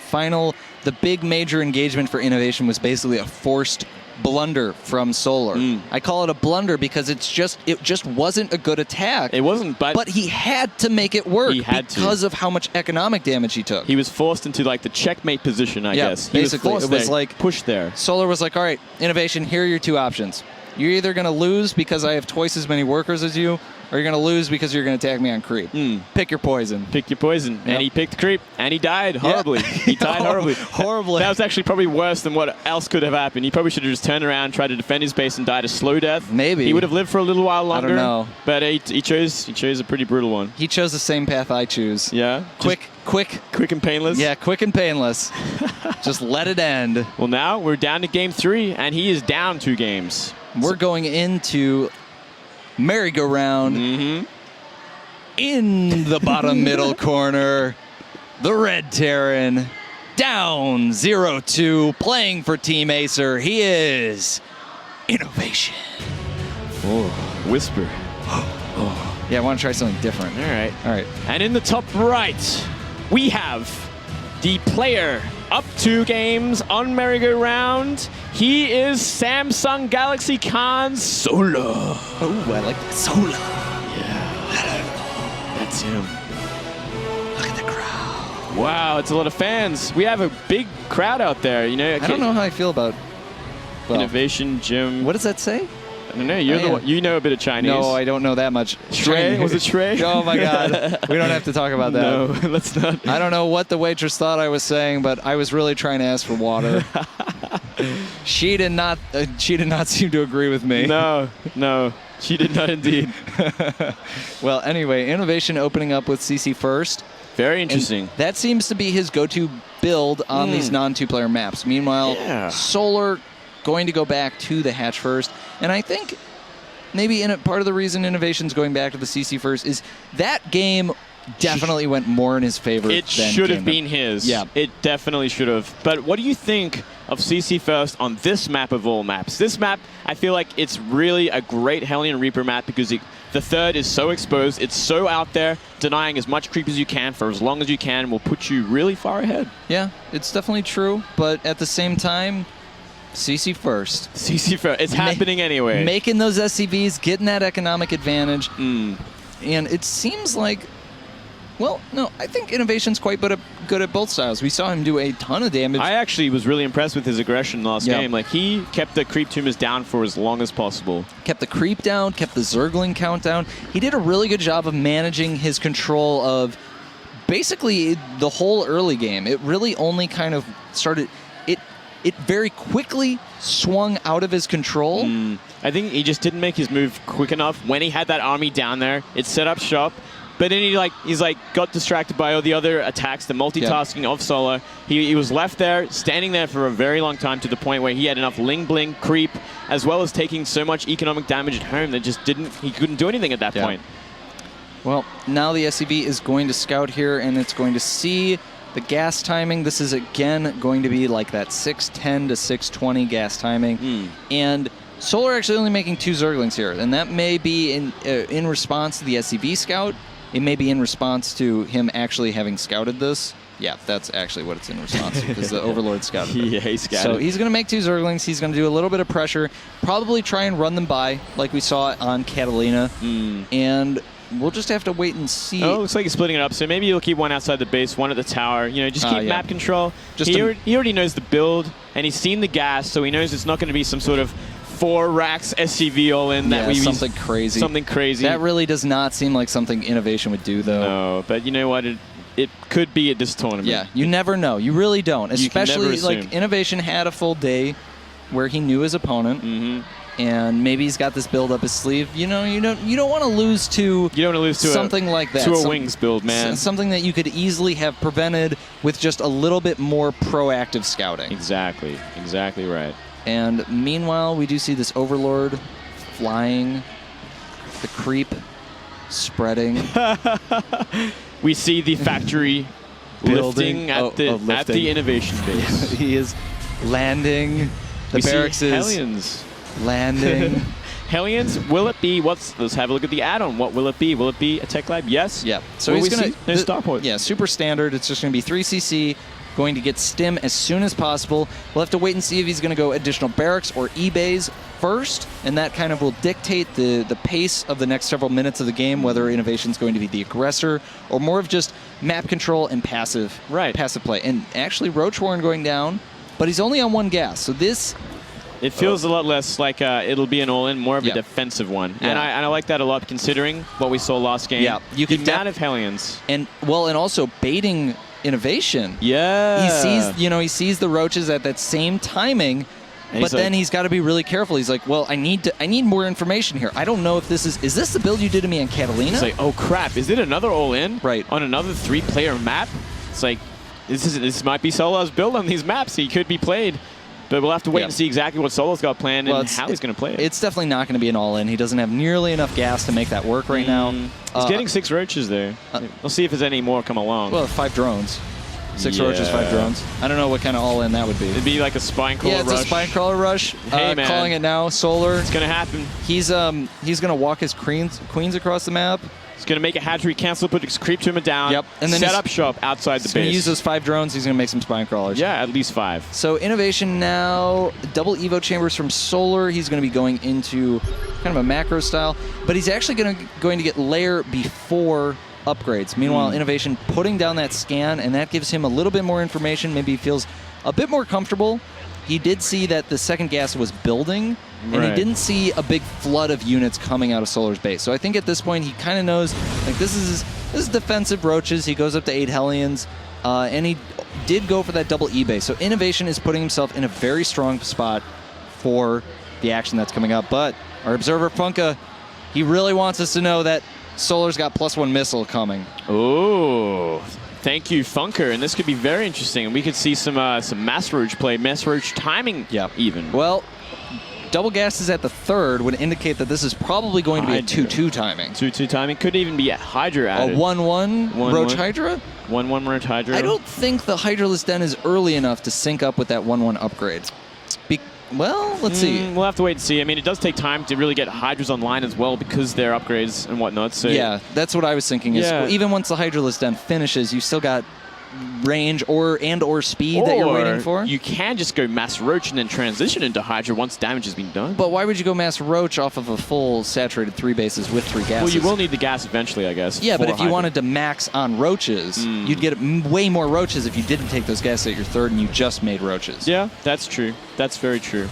the big major engagement for INnoVation was basically a forced blunder from Solar. I call it a blunder because it just wasn't a good attack. It wasn't, but he had to make it work because of how much economic damage he took. He was forced into like the checkmate position, I guess. Basically, it was like pushed there. Solar was like, all right, INnoVation, here are your 2 options. You're either going to lose because I have twice as many workers as you, or you're going to lose because you're going to attack me on creep. Pick your poison. Pick your poison. Yep. And he picked creep, and he died horribly. He died horribly. Horribly. That was actually probably worse than what else could have happened. He probably should have just turned around, tried to defend his base, and died a slow death. Maybe. He would have lived for a little while longer. I don't know. But he chose a pretty brutal one. He chose the same path I choose. Yeah? Quick and painless? Yeah, quick and painless. Just let it end. Well, now we're down to game 3, and he is down 2 games. We're going into merry-go-round. In the bottom middle corner, the Red Terran, down 0-2, playing for Team Acer. He is INnoVation. Oh, whisper. Yeah, I want to try something different. All right. And in the top right, we have the player up 2 games on merry-go-round. He is Samsung Galaxy Khan's Solar. Oh, I like Solar. That's him. Look at the crowd. Wow, it's a lot of fans. We have a big crowd out there. You know, I don't know how I feel about INnoVation Gym. What does that say? I don't know. You're the one, you know a bit of Chinese. No, I don't know that much. Shrey? Was it Shrey? Oh my God. We don't have to talk about that. No, let's not. I don't know what the waitress thought I was saying, but I was really trying to ask for water. She did not seem to agree with me. No, she did not indeed. Well, anyway, INnoVation opening up with CC first. Very interesting. And that seems to be his go-to build on these non-2-player maps. Meanwhile, Solar going to go back to the hatch first. And I think maybe part of the reason INnoVation's going back to the CC first is that game definitely went more in his favor. It should have been his. Yeah. It definitely should have. But what do you think of CC first on this map of all maps? This map, I feel like it's really a great Hellion Reaper map because the third is so exposed. It's so out there, denying as much creep as you can for as long as you can will put you really far ahead. Yeah, it's definitely true. But at the same time, CC first. CC first. It's happening anyway. Making those SCVs, getting that economic advantage. And it seems like, well, no, I think INnoVation's quite good at both styles. We saw him do a ton of damage. I actually was really impressed with his aggression last game. Like, he kept the creep tumors down for as long as possible. Kept the creep down, kept the Zergling count down. He did a really good job of managing his control of basically the whole early game. It really only kind of started... It very quickly swung out of his control. I think he just didn't make his move quick enough. When he had that army down there, it set up shop. But then he's got distracted by all the other attacks, the multitasking of Solar. He was left there, standing there for a very long time to the point where he had enough Ling Bling, creep, as well as taking so much economic damage at home that he couldn't do anything at that point. Well, now the SCV is going to scout here, and it's going to see the gas timing. This is, again, going to be like that 610 to 620 gas timing. And Solar actually only making 2 Zerglings here, and that may be in response to the SCV scout. It may be in response to him actually having scouted this. Yeah, that's actually what it's in response to, because the Overlord scouted it. Yeah, he scouted. So he's going to make 2 Zerglings. He's going to do a little bit of pressure, probably try and run them by, like we saw on Catalina. And we'll just have to wait and see. Oh, it looks like he's splitting it up. So maybe you'll keep one outside the base, one at the tower. You know, just keep map control. He already knows the build, and he's seen the gas, so he knows it's not going to be some sort of 4 racks SCV all in. Something crazy. Something crazy. That really does not seem like something INnoVation would do, though. No, but you know what? It could be at this tournament. Yeah, you never know. You really don't. Especially, like, INnoVation had a full day where he knew his opponent. And maybe he's got this build up his sleeve. You know, you don't want to lose to something like that. To a wings build, man. Something that you could easily have prevented with just a little bit more proactive scouting. Exactly right. And meanwhile, we do see this Overlord flying, the creep spreading. We see the factory lifting at the INnoVation base. He is landing. The barracks is Hellions landing. Hellions, will it be, let's have a look at the add-on. What will it be? Will it be a tech lab? Yes. Yeah. So he's going to... No starport. Yeah, super standard. It's just going to be 3cc, going to get stim as soon as possible. We'll have to wait and see if he's going to go additional barracks or E-bays first, and that kind of will dictate the pace of the next several minutes of the game, whether INnoVation's going to be the aggressor or more of just map control and passive play. And actually, Roach Warren going down, but he's only on 1 gas, so this... It feels a lot less like it'll be an all-in, more of a defensive one. Yeah. And I like that a lot, considering what we saw last game. Yeah, you could amount of Hellions. And also baiting INnoVation. Yeah. He sees the roaches at that same timing, but then he's got to be really careful. He's like, well, I need more information here. I don't know if this is this the build you did to me on Catalina? It's like, oh crap, is it another all-in? Right. On another 3-player map? It's like, this might be Solo's build on these maps. He could be played. But we'll have to wait and see exactly what Solo's got planned and how he's going to play it. It's definitely not going to be an all-in. He doesn't have nearly enough gas to make that work right now. He's getting 6 roaches there. We'll see if there's any more come along. Well, 5 drones. 6 roaches, 5 drones. I don't know what kind of all-in that would be. It'd be like a spine crawler rush. Yeah, it's a spine crawler rush. Hey, man. Calling it now. Solar. It's going to happen. He's going to walk his queens across the map. He's going to make a hatchery, cancel, put his creep tumor down, and then set up shop outside the base. He's going to use those 5 drones. He's going to make some spine crawlers. Yeah, at least 5. So INnoVation now, double Evo chambers from Solar. He's going to be going into kind of a macro style, but he's actually going to get layer before upgrades. Meanwhile, INnoVation putting down that scan, and that gives him a little bit more information. Maybe he feels a bit more comfortable. He did see that the second gas was building, and he didn't see a big flood of units coming out of Solar's base. So I think at this point he kind of knows, like, this is defensive roaches. He goes up to 8 Hellions, and he did go for that double E-base. So INnoVation is putting himself in a very strong spot for the action that's coming up. But our observer Funka, he really wants us to know that Solar's got +1 missile coming. Oh. Thank you, Funker, and this could be very interesting. And we could see some Mass Roach play, Mass Roach timing even. Well, double gases at the third would indicate that this is probably going to be a 2-2 timing. 2-2 timing. Could even be a Hydra added. A 1-1 Roach Hydra? 1-1 Roach Hydra. I don't think the Hydraless Den is early enough to sync up with that 1-1 upgrade. Well, let's see. We'll have to wait and see. I mean, it does take time to really get Hydras online as well because they're upgrades and whatnot. So yeah, that's what I was thinking. Is even once the Hydraless Den finishes, you still got range or speed that you're waiting for. You can just go Mass Roach and then transition into Hydra once damage has been done. But why would you go Mass Roach off of a full saturated 3 bases with 3 gases? Well, you will need the gas eventually, I guess. Yeah, but if you wanted to max on Roaches, you'd get way more Roaches if you didn't take those gases at your third and you just made Roaches. Yeah, that's true. That's very true.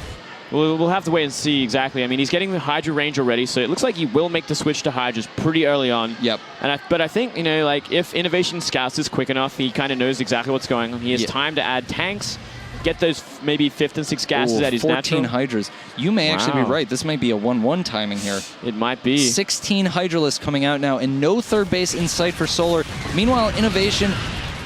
We'll have to wait and see exactly. I mean, he's getting the Hydra range already, so it looks like he will make the switch to Hydras pretty early on. Yep. But I think, like, if INnoVation scouts is quick enough, he kind of knows exactly what's going on. He has time to add tanks, get those maybe 5th and 6th gases at his 14 natural. Hydras. You may actually be right. This might be a 1-1 timing here. It might be. 16 Hydralists coming out now, and no third base in sight for Solar. Meanwhile, INnoVation,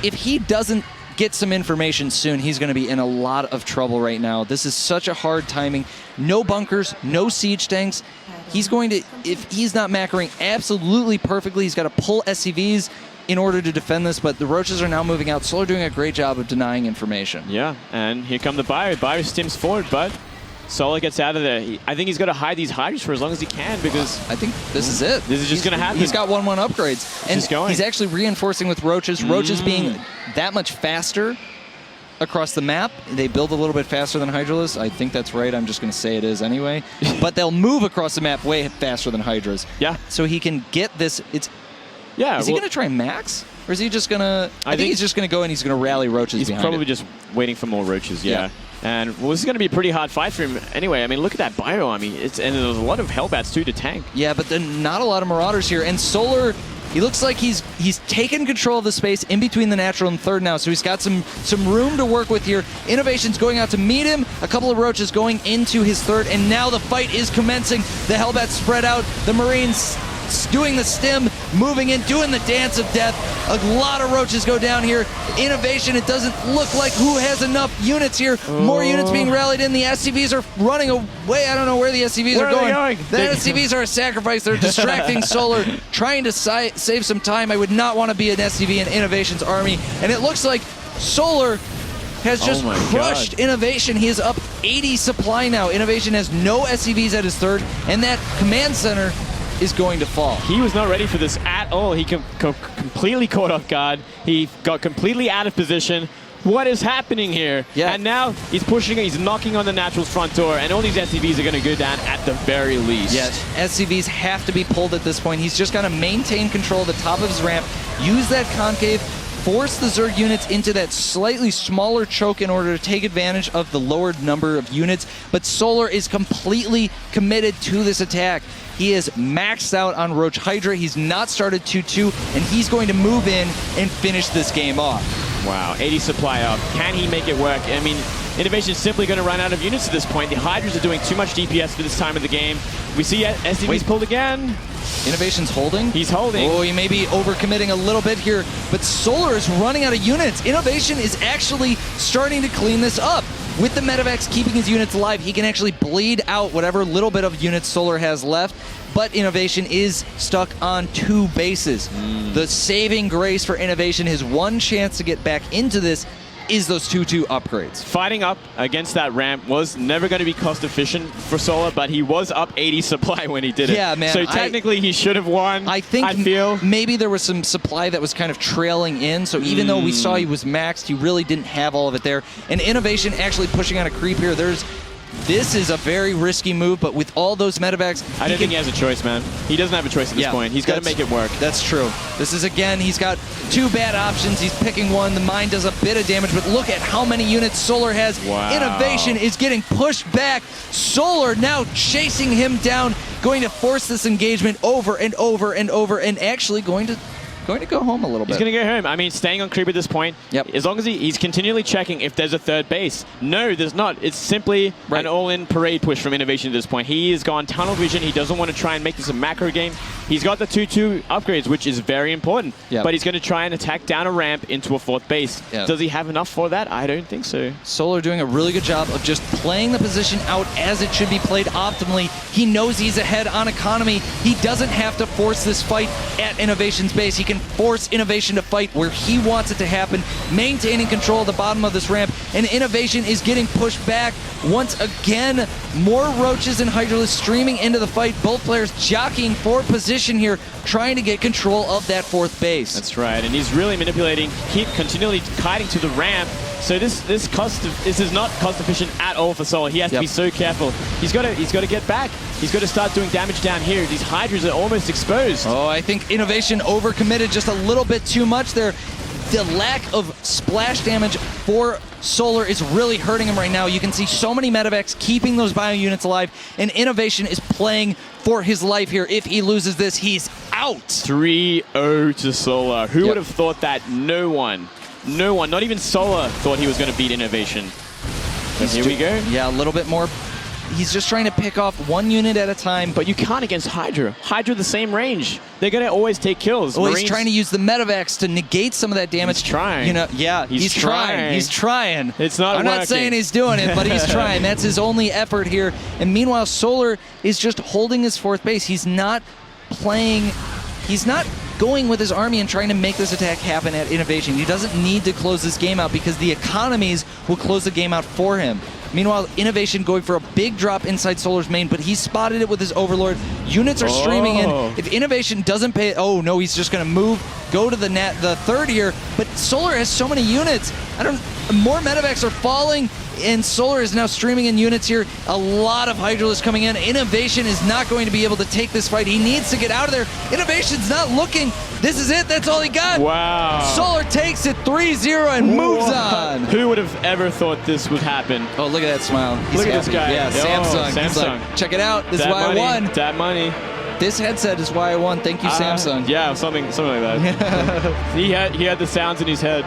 if he doesn't get some information soon, he's going to be in a lot of trouble right now. This is such a hard timing. No bunkers, no siege tanks. He's going to, if he's not macroing absolutely perfectly, he's got to pull SCVs in order to defend this, but the Roaches are now moving out. Solar doing a great job of denying information. Yeah, and here come the Bio. Bio stims forward, but Solar gets out of there. I think he's got to hide these Hydras for as long as he can because I think this is it. This is just going to happen. He's got 1-1 upgrades. And he's actually reinforcing with Roaches. Roaches being that much faster across the map. They build a little bit faster than Hydralists. I think that's right. I'm just going to say it is anyway. But they'll move across the map way faster than Hydras. Yeah. So he can get this. Is he going to try max? Or is he just going to... I think he's just going to go and he's going to rally Roaches behind He's probably just waiting for more Roaches, yeah. And well, this is going to be a pretty hard fight for him anyway. I mean, look at that Bio army. And there's a lot of Hellbats, too, to tank. Yeah, but then not a lot of Marauders here. And Solar, he looks like he's taken control of the space in between the natural and third now. So he's got some room to work with here. INnoVation's going out to meet him. A couple of Roaches going into his third. And now the fight is commencing. The Hellbats spread out. The Marines doing the stim, moving in, doing the dance of death. A lot of Roaches go down here. INnoVation, it doesn't look like who has enough units here. More units being rallied in. The SCVs are running away. I don't know where the SCVs are going. The SCVs are a sacrifice. They're distracting Solar, trying to save some time. I would not want to be an SCV in INnoVation's army. And it looks like Solar has just crushed INnoVation. He is up 80 supply now. INnoVation has no SCVs at his third, and that command center is going to fall. He was not ready for this at all. He completely caught off guard. He got completely out of position. What is happening here? Yeah. And now he's pushing, he's knocking on the Natural's front door, and all these SCVs are going to go down at the very least. Yes, SCVs have to be pulled at this point. He's just got to maintain control at the top of his ramp, use that concave, force the Zerg units into that slightly smaller choke in order to take advantage of the lowered number of units. But Solar is completely committed to this attack. He is maxed out on Roach Hydra. He's not started 2-2, and he's going to move in and finish this game off. Wow, 80 supply up. Can he make it work? I mean, INnoVation is simply going to run out of units at this point. The Hydras are doing too much DPS for this time of the game. We see SCV's pulled again. INnoVation's holding? He's holding. Oh, he may be overcommitting a little bit here, but Solar is running out of units. INnoVation is actually starting to clean this up. With the Medivacs keeping his units alive, he can actually bleed out whatever little bit of units Solar has left. But INnoVation is stuck on 2 bases. The saving grace for INnoVation, his one chance to get back into this, is those 2-2 upgrades. Fighting up against that ramp was never going to be cost efficient for Solar, but he was up 80 supply when he did it. Yeah, man. So technically he should have won. I feel maybe there was some supply that was kind of trailing in, so even though we saw he was maxed, he really didn't have all of it there. And INnoVation actually pushing on a creep here. This is a very risky move, but with all those Medivacs... I don't think he has a choice, man. He doesn't have a choice at this point. He's got to make it work. That's true. This is, again, he's got 2 bad options. He's picking one. The mine does a bit of damage, but look at how many units Solar has. Wow. INnoVation is getting pushed back. Solar now chasing him down, going to force this engagement over and over and over, and actually going to going to go home a little bit. He's going to go home. I mean, staying on creep at this point, as long as he's continually checking if there's a third base. No, there's not. It's simply an all-in parade push from INnoVation at this point. He has gone tunnel vision. He doesn't want to try and make this a macro game. He's got the 2-2 upgrades, which is very important. But he's going to try and attack down a ramp into a fourth base. Does he have enough for that? I don't think so. Solar doing a really good job of just playing the position out as it should be played optimally. He knows he's ahead on economy. He doesn't have to force this fight at INnoVation's base. He can force INnoVation to fight where he wants it to happen, maintaining control at the bottom of this ramp, and INnoVation is getting pushed back. Once again, more Roaches and Hydralisk streaming into the fight. Both players jockeying for position here, trying to get control of that fourth base. That's right, and he's really manipulating, continually kiting to the ramp. So this is not cost efficient at all for Solar. He has to be so careful. He's got to get back. He's got to start doing damage down here. These Hydras are almost exposed. Oh, I think INnoVation overcommitted just a little bit too much there. The lack of splash damage for Solar is really hurting him right now. You can see so many medevacs keeping those bio units alive, and INnoVation is playing for his life here. If he loses this, he's out. 3-0 to Solar. Who would have thought that? No one. No one, not even Solar, thought he was going to beat INnoVation. Here we go. Yeah, a little bit more. He's just trying to pick off one unit at a time. But you can't against Hydra. Hydra the same range. They're going to always take kills. Well, he's trying to use the medevacs to negate some of that damage. He's trying. You know, yeah, he's trying. He's trying. It's not I'm working. not saying he's doing it, but he's trying. That's his only effort here. And meanwhile, Solar is just holding his fourth base. He's not playing. He's not going with his army and trying to make this attack happen at INnoVation. He doesn't need to close this game out because the economies will close the game out for him. Meanwhile, INnoVation going for a big drop inside Solar's main, but he spotted it with his Overlord. Units are streaming in. If INnoVation doesn't pay, oh no, he's just going to move, go to the third here. But Solar has so many units. More medevacs are falling, and Solar is now streaming in units here. A lot of Hydralisks coming in. INnoVation is not going to be able to take this fight. He needs to get out of there. INnoVation's not looking. This is it. That's all he got. Wow. Solar takes it 3-0 and moves on. Who would have ever thought this would happen? Oh, look at that smile. Look at this guy. Yeah, Samsung. He's like, check it out. This is why I won. That money. This headset is why I won. Thank you, Samsung. Yeah, something like that. he had the sounds in his head.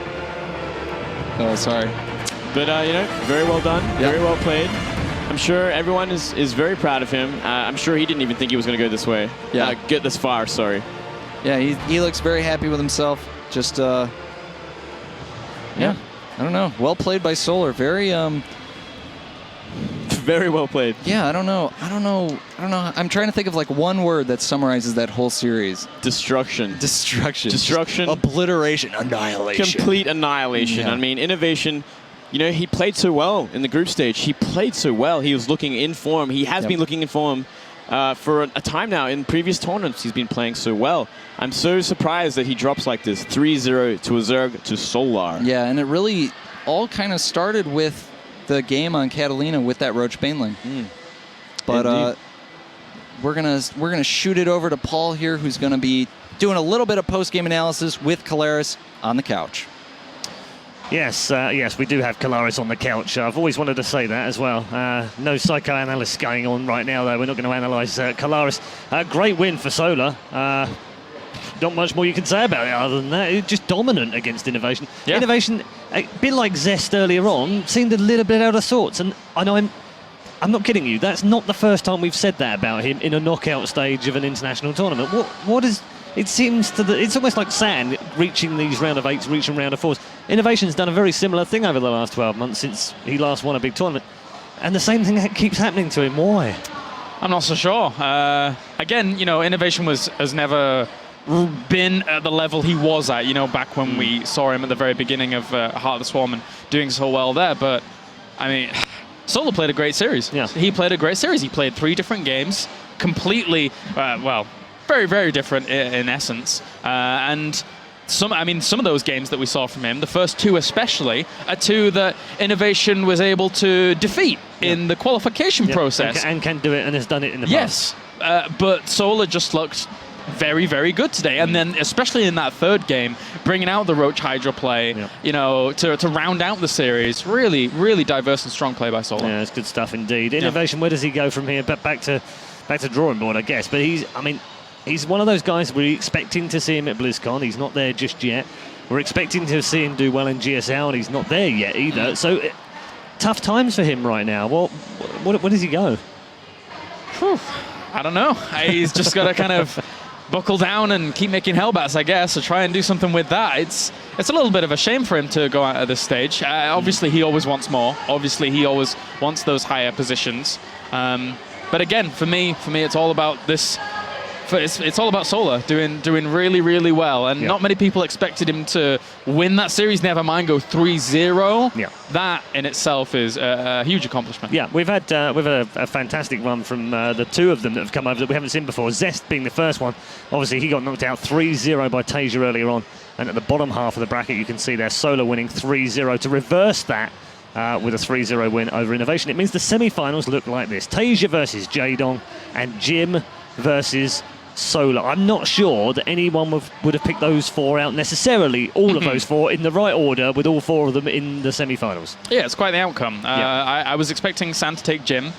Oh, sorry. But, very well done. Very well played. I'm sure everyone is very proud of him. I'm sure he didn't even think he was going to go this way. Yeah. Get this far, sorry. Yeah, he looks very happy with himself. Just, I don't know. Well played by Solar. Very, very well played. Yeah, I don't know. I'm trying to think of like one word that summarizes that whole series. Destruction. Destruction. Obliteration. Annihilation. Complete annihilation. Yeah. I mean, INnoVation, he played so well in the group stage. He played so well. He was looking in form. He has been looking in form for a time now. In previous tournaments, he's been playing so well. I'm so surprised that he drops like this. 3-0 to a Zerg to Solar. Yeah, and it really all kind of started with the game on Catalina with that Roach Baneling. But we're gonna shoot it over to Paul here, who's gonna be doing a little bit of post-game analysis with Kalaris on the couch. Yes, we do have Kalaris on the couch. I've always wanted to say that as well. No psychoanalysis going on right now, though. We're not going to analyse Kalaris. Great win for Solar. Not much more you can say about it other than that. It's just dominant against INnoVation. Yeah. INnoVation, a bit like Zest earlier on, seemed a little bit out of sorts. And I know I'm not kidding you. That's not the first time we've said that about him in a knockout stage of an international tournament. What is... It seems it's almost like San reaching these round of 8s, reaching round of 4s. INnoVation's done a very similar thing over the last 12 months since he last won a big tournament. And the same thing keeps happening to him. Why? I'm not so sure. Again, INnoVation has never been at the level he was at, back when we saw him at the very beginning of Heart of the Swarm and doing so well there. But, I mean, Solar played a great series. Yeah. He played a great series. He played 3 different games, completely, very, very different in essence. And some of those games that we saw from him, the first 2 especially, are 2 that INnoVation was able to defeat in the qualification process. And can do it and has done it in the past. Yes, but Solar just looked very, very good today. And then, especially in that third game, bringing out the Roach Hydra play, to round out the series. Really, really diverse and strong play by Solar. Yeah, it's good stuff indeed. INnoVation, where does he go from here? Back to drawing board, I guess. But he's one of those guys we're expecting to see him at BlizzCon. He's not there just yet. We're expecting to see him do well in GSL, and he's not there yet either. So tough times for him right now. Well, where does he go? Whew. I don't know. He's just got to kind of buckle down and keep making Hellbats, I guess, or try and do something with that. It's a little bit of a shame for him to go out at this stage. Obviously, he always wants more. Obviously, he always wants those higher positions. But again, for me, it's all about this. It's all about Solar doing really, really well, and not many people expected him to win that series. Never mind go 3-0. Yeah, that in itself is a huge accomplishment. Yeah, we've had a fantastic run from the two of them that have come over that we haven't seen before. Zest being the first one. Obviously, he got knocked out 3-0 by Tasia earlier on, and at the bottom half of the bracket, you can see there Solar winning 3-0 to reverse that. With a 3-0 win over INnoVation. It means the semi-finals look like this. Tasia versus Jaedong and Jim versus Solar. I'm not sure that anyone would have picked those four out necessarily, all of those four, in the right order, with all four of them in the semi-finals. Yeah, it's quite the outcome. I was expecting Sam to take Jim.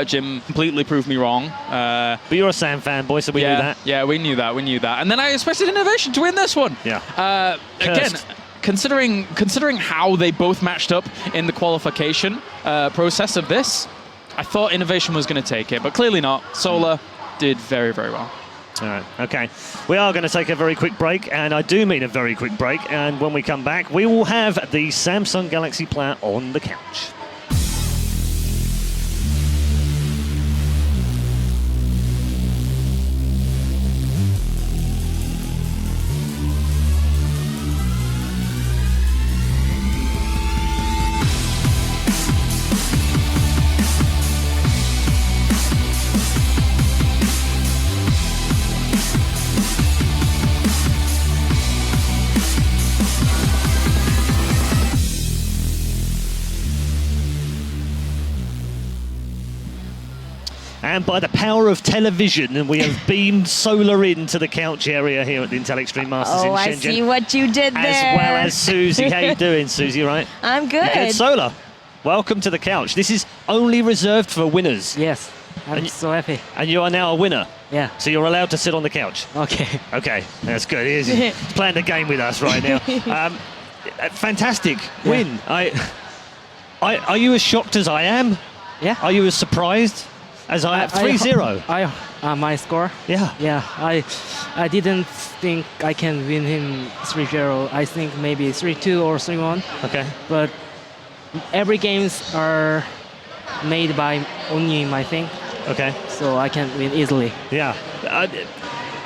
Jim completely proved me wrong. But you're a Sam fanboy, so we knew that. Yeah, we knew that. And then I expected INnoVation to win this one. Yeah. Again, considering how they both matched up in the qualification process of this, I thought INnoVation was going to take it, but clearly not. Solar did very, very well. All right, okay. We are going to take a very quick break, and I do mean a very quick break, and when we come back, we will have the Samsung Galaxy player on the couch. And by the power of television, and we have beamed Solar into the couch area here at the Intel Extreme Masters in Shenzhen. I see what you did there. As well as Susie. How you doing, Susie, right? I'm good. Good. Solar, welcome to the couch. This is only reserved for winners. Yes, I'm so happy. And you are now a winner. Yeah. So you're allowed to sit on the couch. Okay. Okay, that's good. He's playing the game with us right now. Fantastic win. Are you as shocked as I am? Yeah. Are you as surprised as I am? 3-0. My score? Yeah. Yeah. I didn't think I can win him 3-0. I think maybe 3-2 or 3-1. Okay. But every games are made by Onyim, I think. Okay. So I can win easily. Yeah.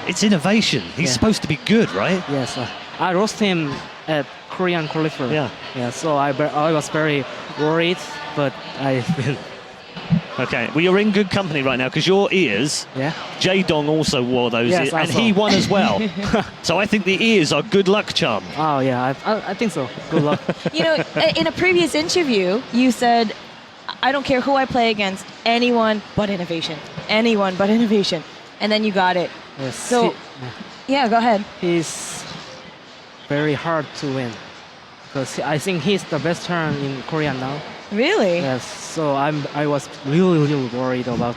It's INnoVation. He's supposed to be good, right? Yes. I lost him at Korean qualifier. Yeah. Yeah. So I was very worried, but I win. Okay, well, you're in good company right now because your ears, Jaedong also wore those ears, and he won as well. So I think the ears are good luck charm. Oh, yeah, I think so. Good luck. You know, in a previous interview, you said, I don't care who I play against, anyone but INnoVation. Anyone but INnoVation. And then you got it. Yes. So, yeah, go ahead. He's very hard to win because I think he's the best turn in Korea now. Really? Yes. So I was really worried about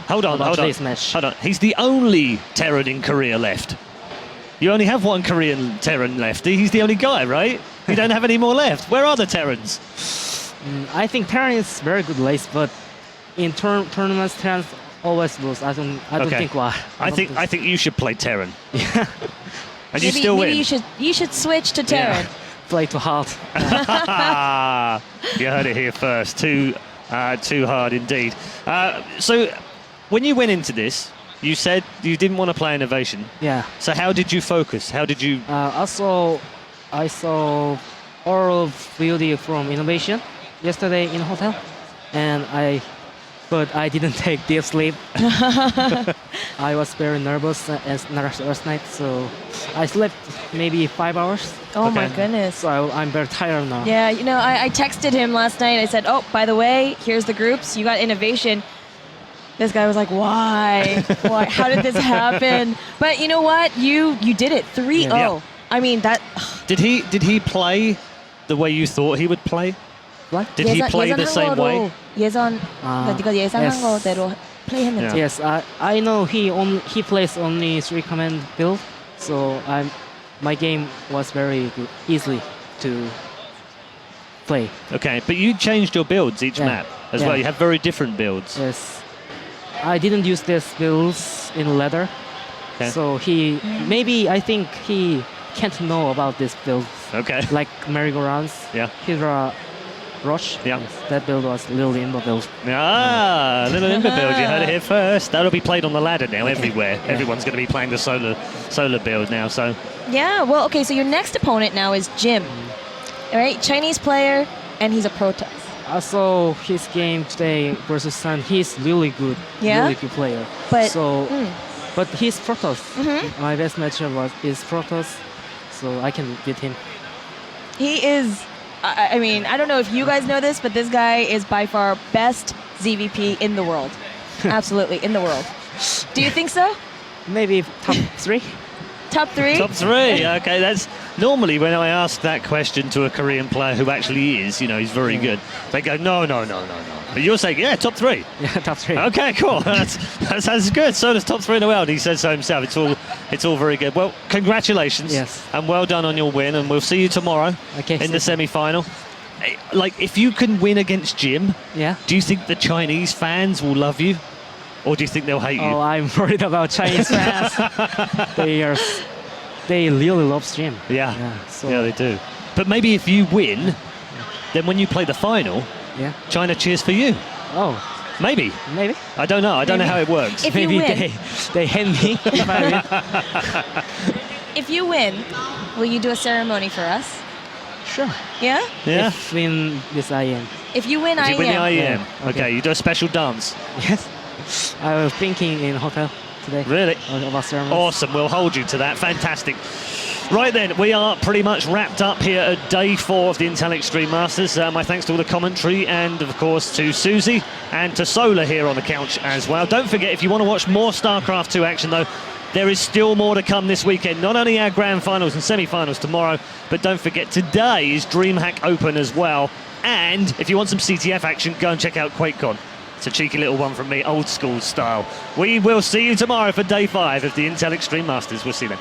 this match. Hold on. He's the only Terran in Korea left. You only have one Korean Terran left. He's the only guy, right? You don't have any more left. Where are the Terrans? I think Terran is very good race, but in tournaments, Terrans always lose. I don't think why. I think you should play Terran. Yeah. And you still win. Maybe you should switch to Terran. Yeah. Play too hard. You heard it here first. Too hard indeed. So when you went into this, you said you didn't want to play INnoVation. Yeah. So how did you focus? How did you... I saw all of VOD from INnoVation yesterday in hotel, but I didn't take deep sleep. I was very nervous last night, so I slept maybe 5 hours. Oh my goodness. So I'm very tired now. Yeah, you know, I texted him last night. I said, oh, by the way, here's the groups. You got INnoVation. This guy was like, why? Why? How did this happen? But you know what? You did it. 3-0. Yeah. I mean, that... Did he play the way you thought he would play? What? Did he play the same way? 네가 예상한 거대로 play him into? Yes, I know he plays only 3 command build, so my game was very good, easily to play. Okay, but you changed your builds each map as well. You have very different builds. Yes, I didn't use these builds in leather, so I think he can't know about this build. Okay. Like merry-go-rounds. Yeah. Hydra Rush. Yeah. Yes, that build was Little Imba build. Ah, little Imba build. You heard it here first. That'll be played on the ladder now everywhere. Yeah. Everyone's going to be playing the solar build now. So. Yeah. Well, okay. So your next opponent now is Jim. All right, Chinese player, and he's a Protoss. I saw his game today versus Sun. He's really good. Yeah? Really good player. But but he's Protoss. My best matchup is Protoss, so I can beat him. He is. I mean, I don't know if you guys know this, but this guy is by far best ZvP in the world. Absolutely, in the world. Do you think so? Maybe top 3. Top 3? Top 3. Okay, that's normally when I ask that question to a Korean player who actually is, he's very good. They go, no. But you're saying, yeah, top 3. Yeah, top 3. Okay, cool. That sounds good. So does top 3 in the world. He says so himself. It's all very good. Well, congratulations. Yes. And well done on your win. And we'll see you tomorrow in the semi-final. Like, if you can win against Jim, do you think the Chinese fans will love you? Or do you think they'll hate you? Oh, I'm worried about Chinese fans. They really love Jim. Yeah, so they do. But maybe if you win, then when you play the final, China cheers for you. Oh. Maybe. I don't know. I don't know how it works. If maybe you win. they hate me if I win. If you win, will you do a ceremony for us? Sure. Yeah? Yeah. If win this IEM. If you win If you win the IEM. Yeah, Okay, you do a special dance. Yes. I was thinking in hotel today. Really? About ceremony. Awesome. We'll hold you to that. Fantastic. Right then, we are pretty much wrapped up here at day 4 of the Intel Extreme Masters. My thanks to all the commentary and, of course, to Susie and to Solar here on the couch as well. Don't forget, if you want to watch more StarCraft 2 action, though, there is still more to come this weekend. Not only our grand finals and semi-finals tomorrow, but don't forget, today is DreamHack Open as well. And if you want some CTF action, go and check out QuakeCon. It's a cheeky little one from me, old school style. We will see you tomorrow for day 5 of the Intel Extreme Masters. We'll see you then.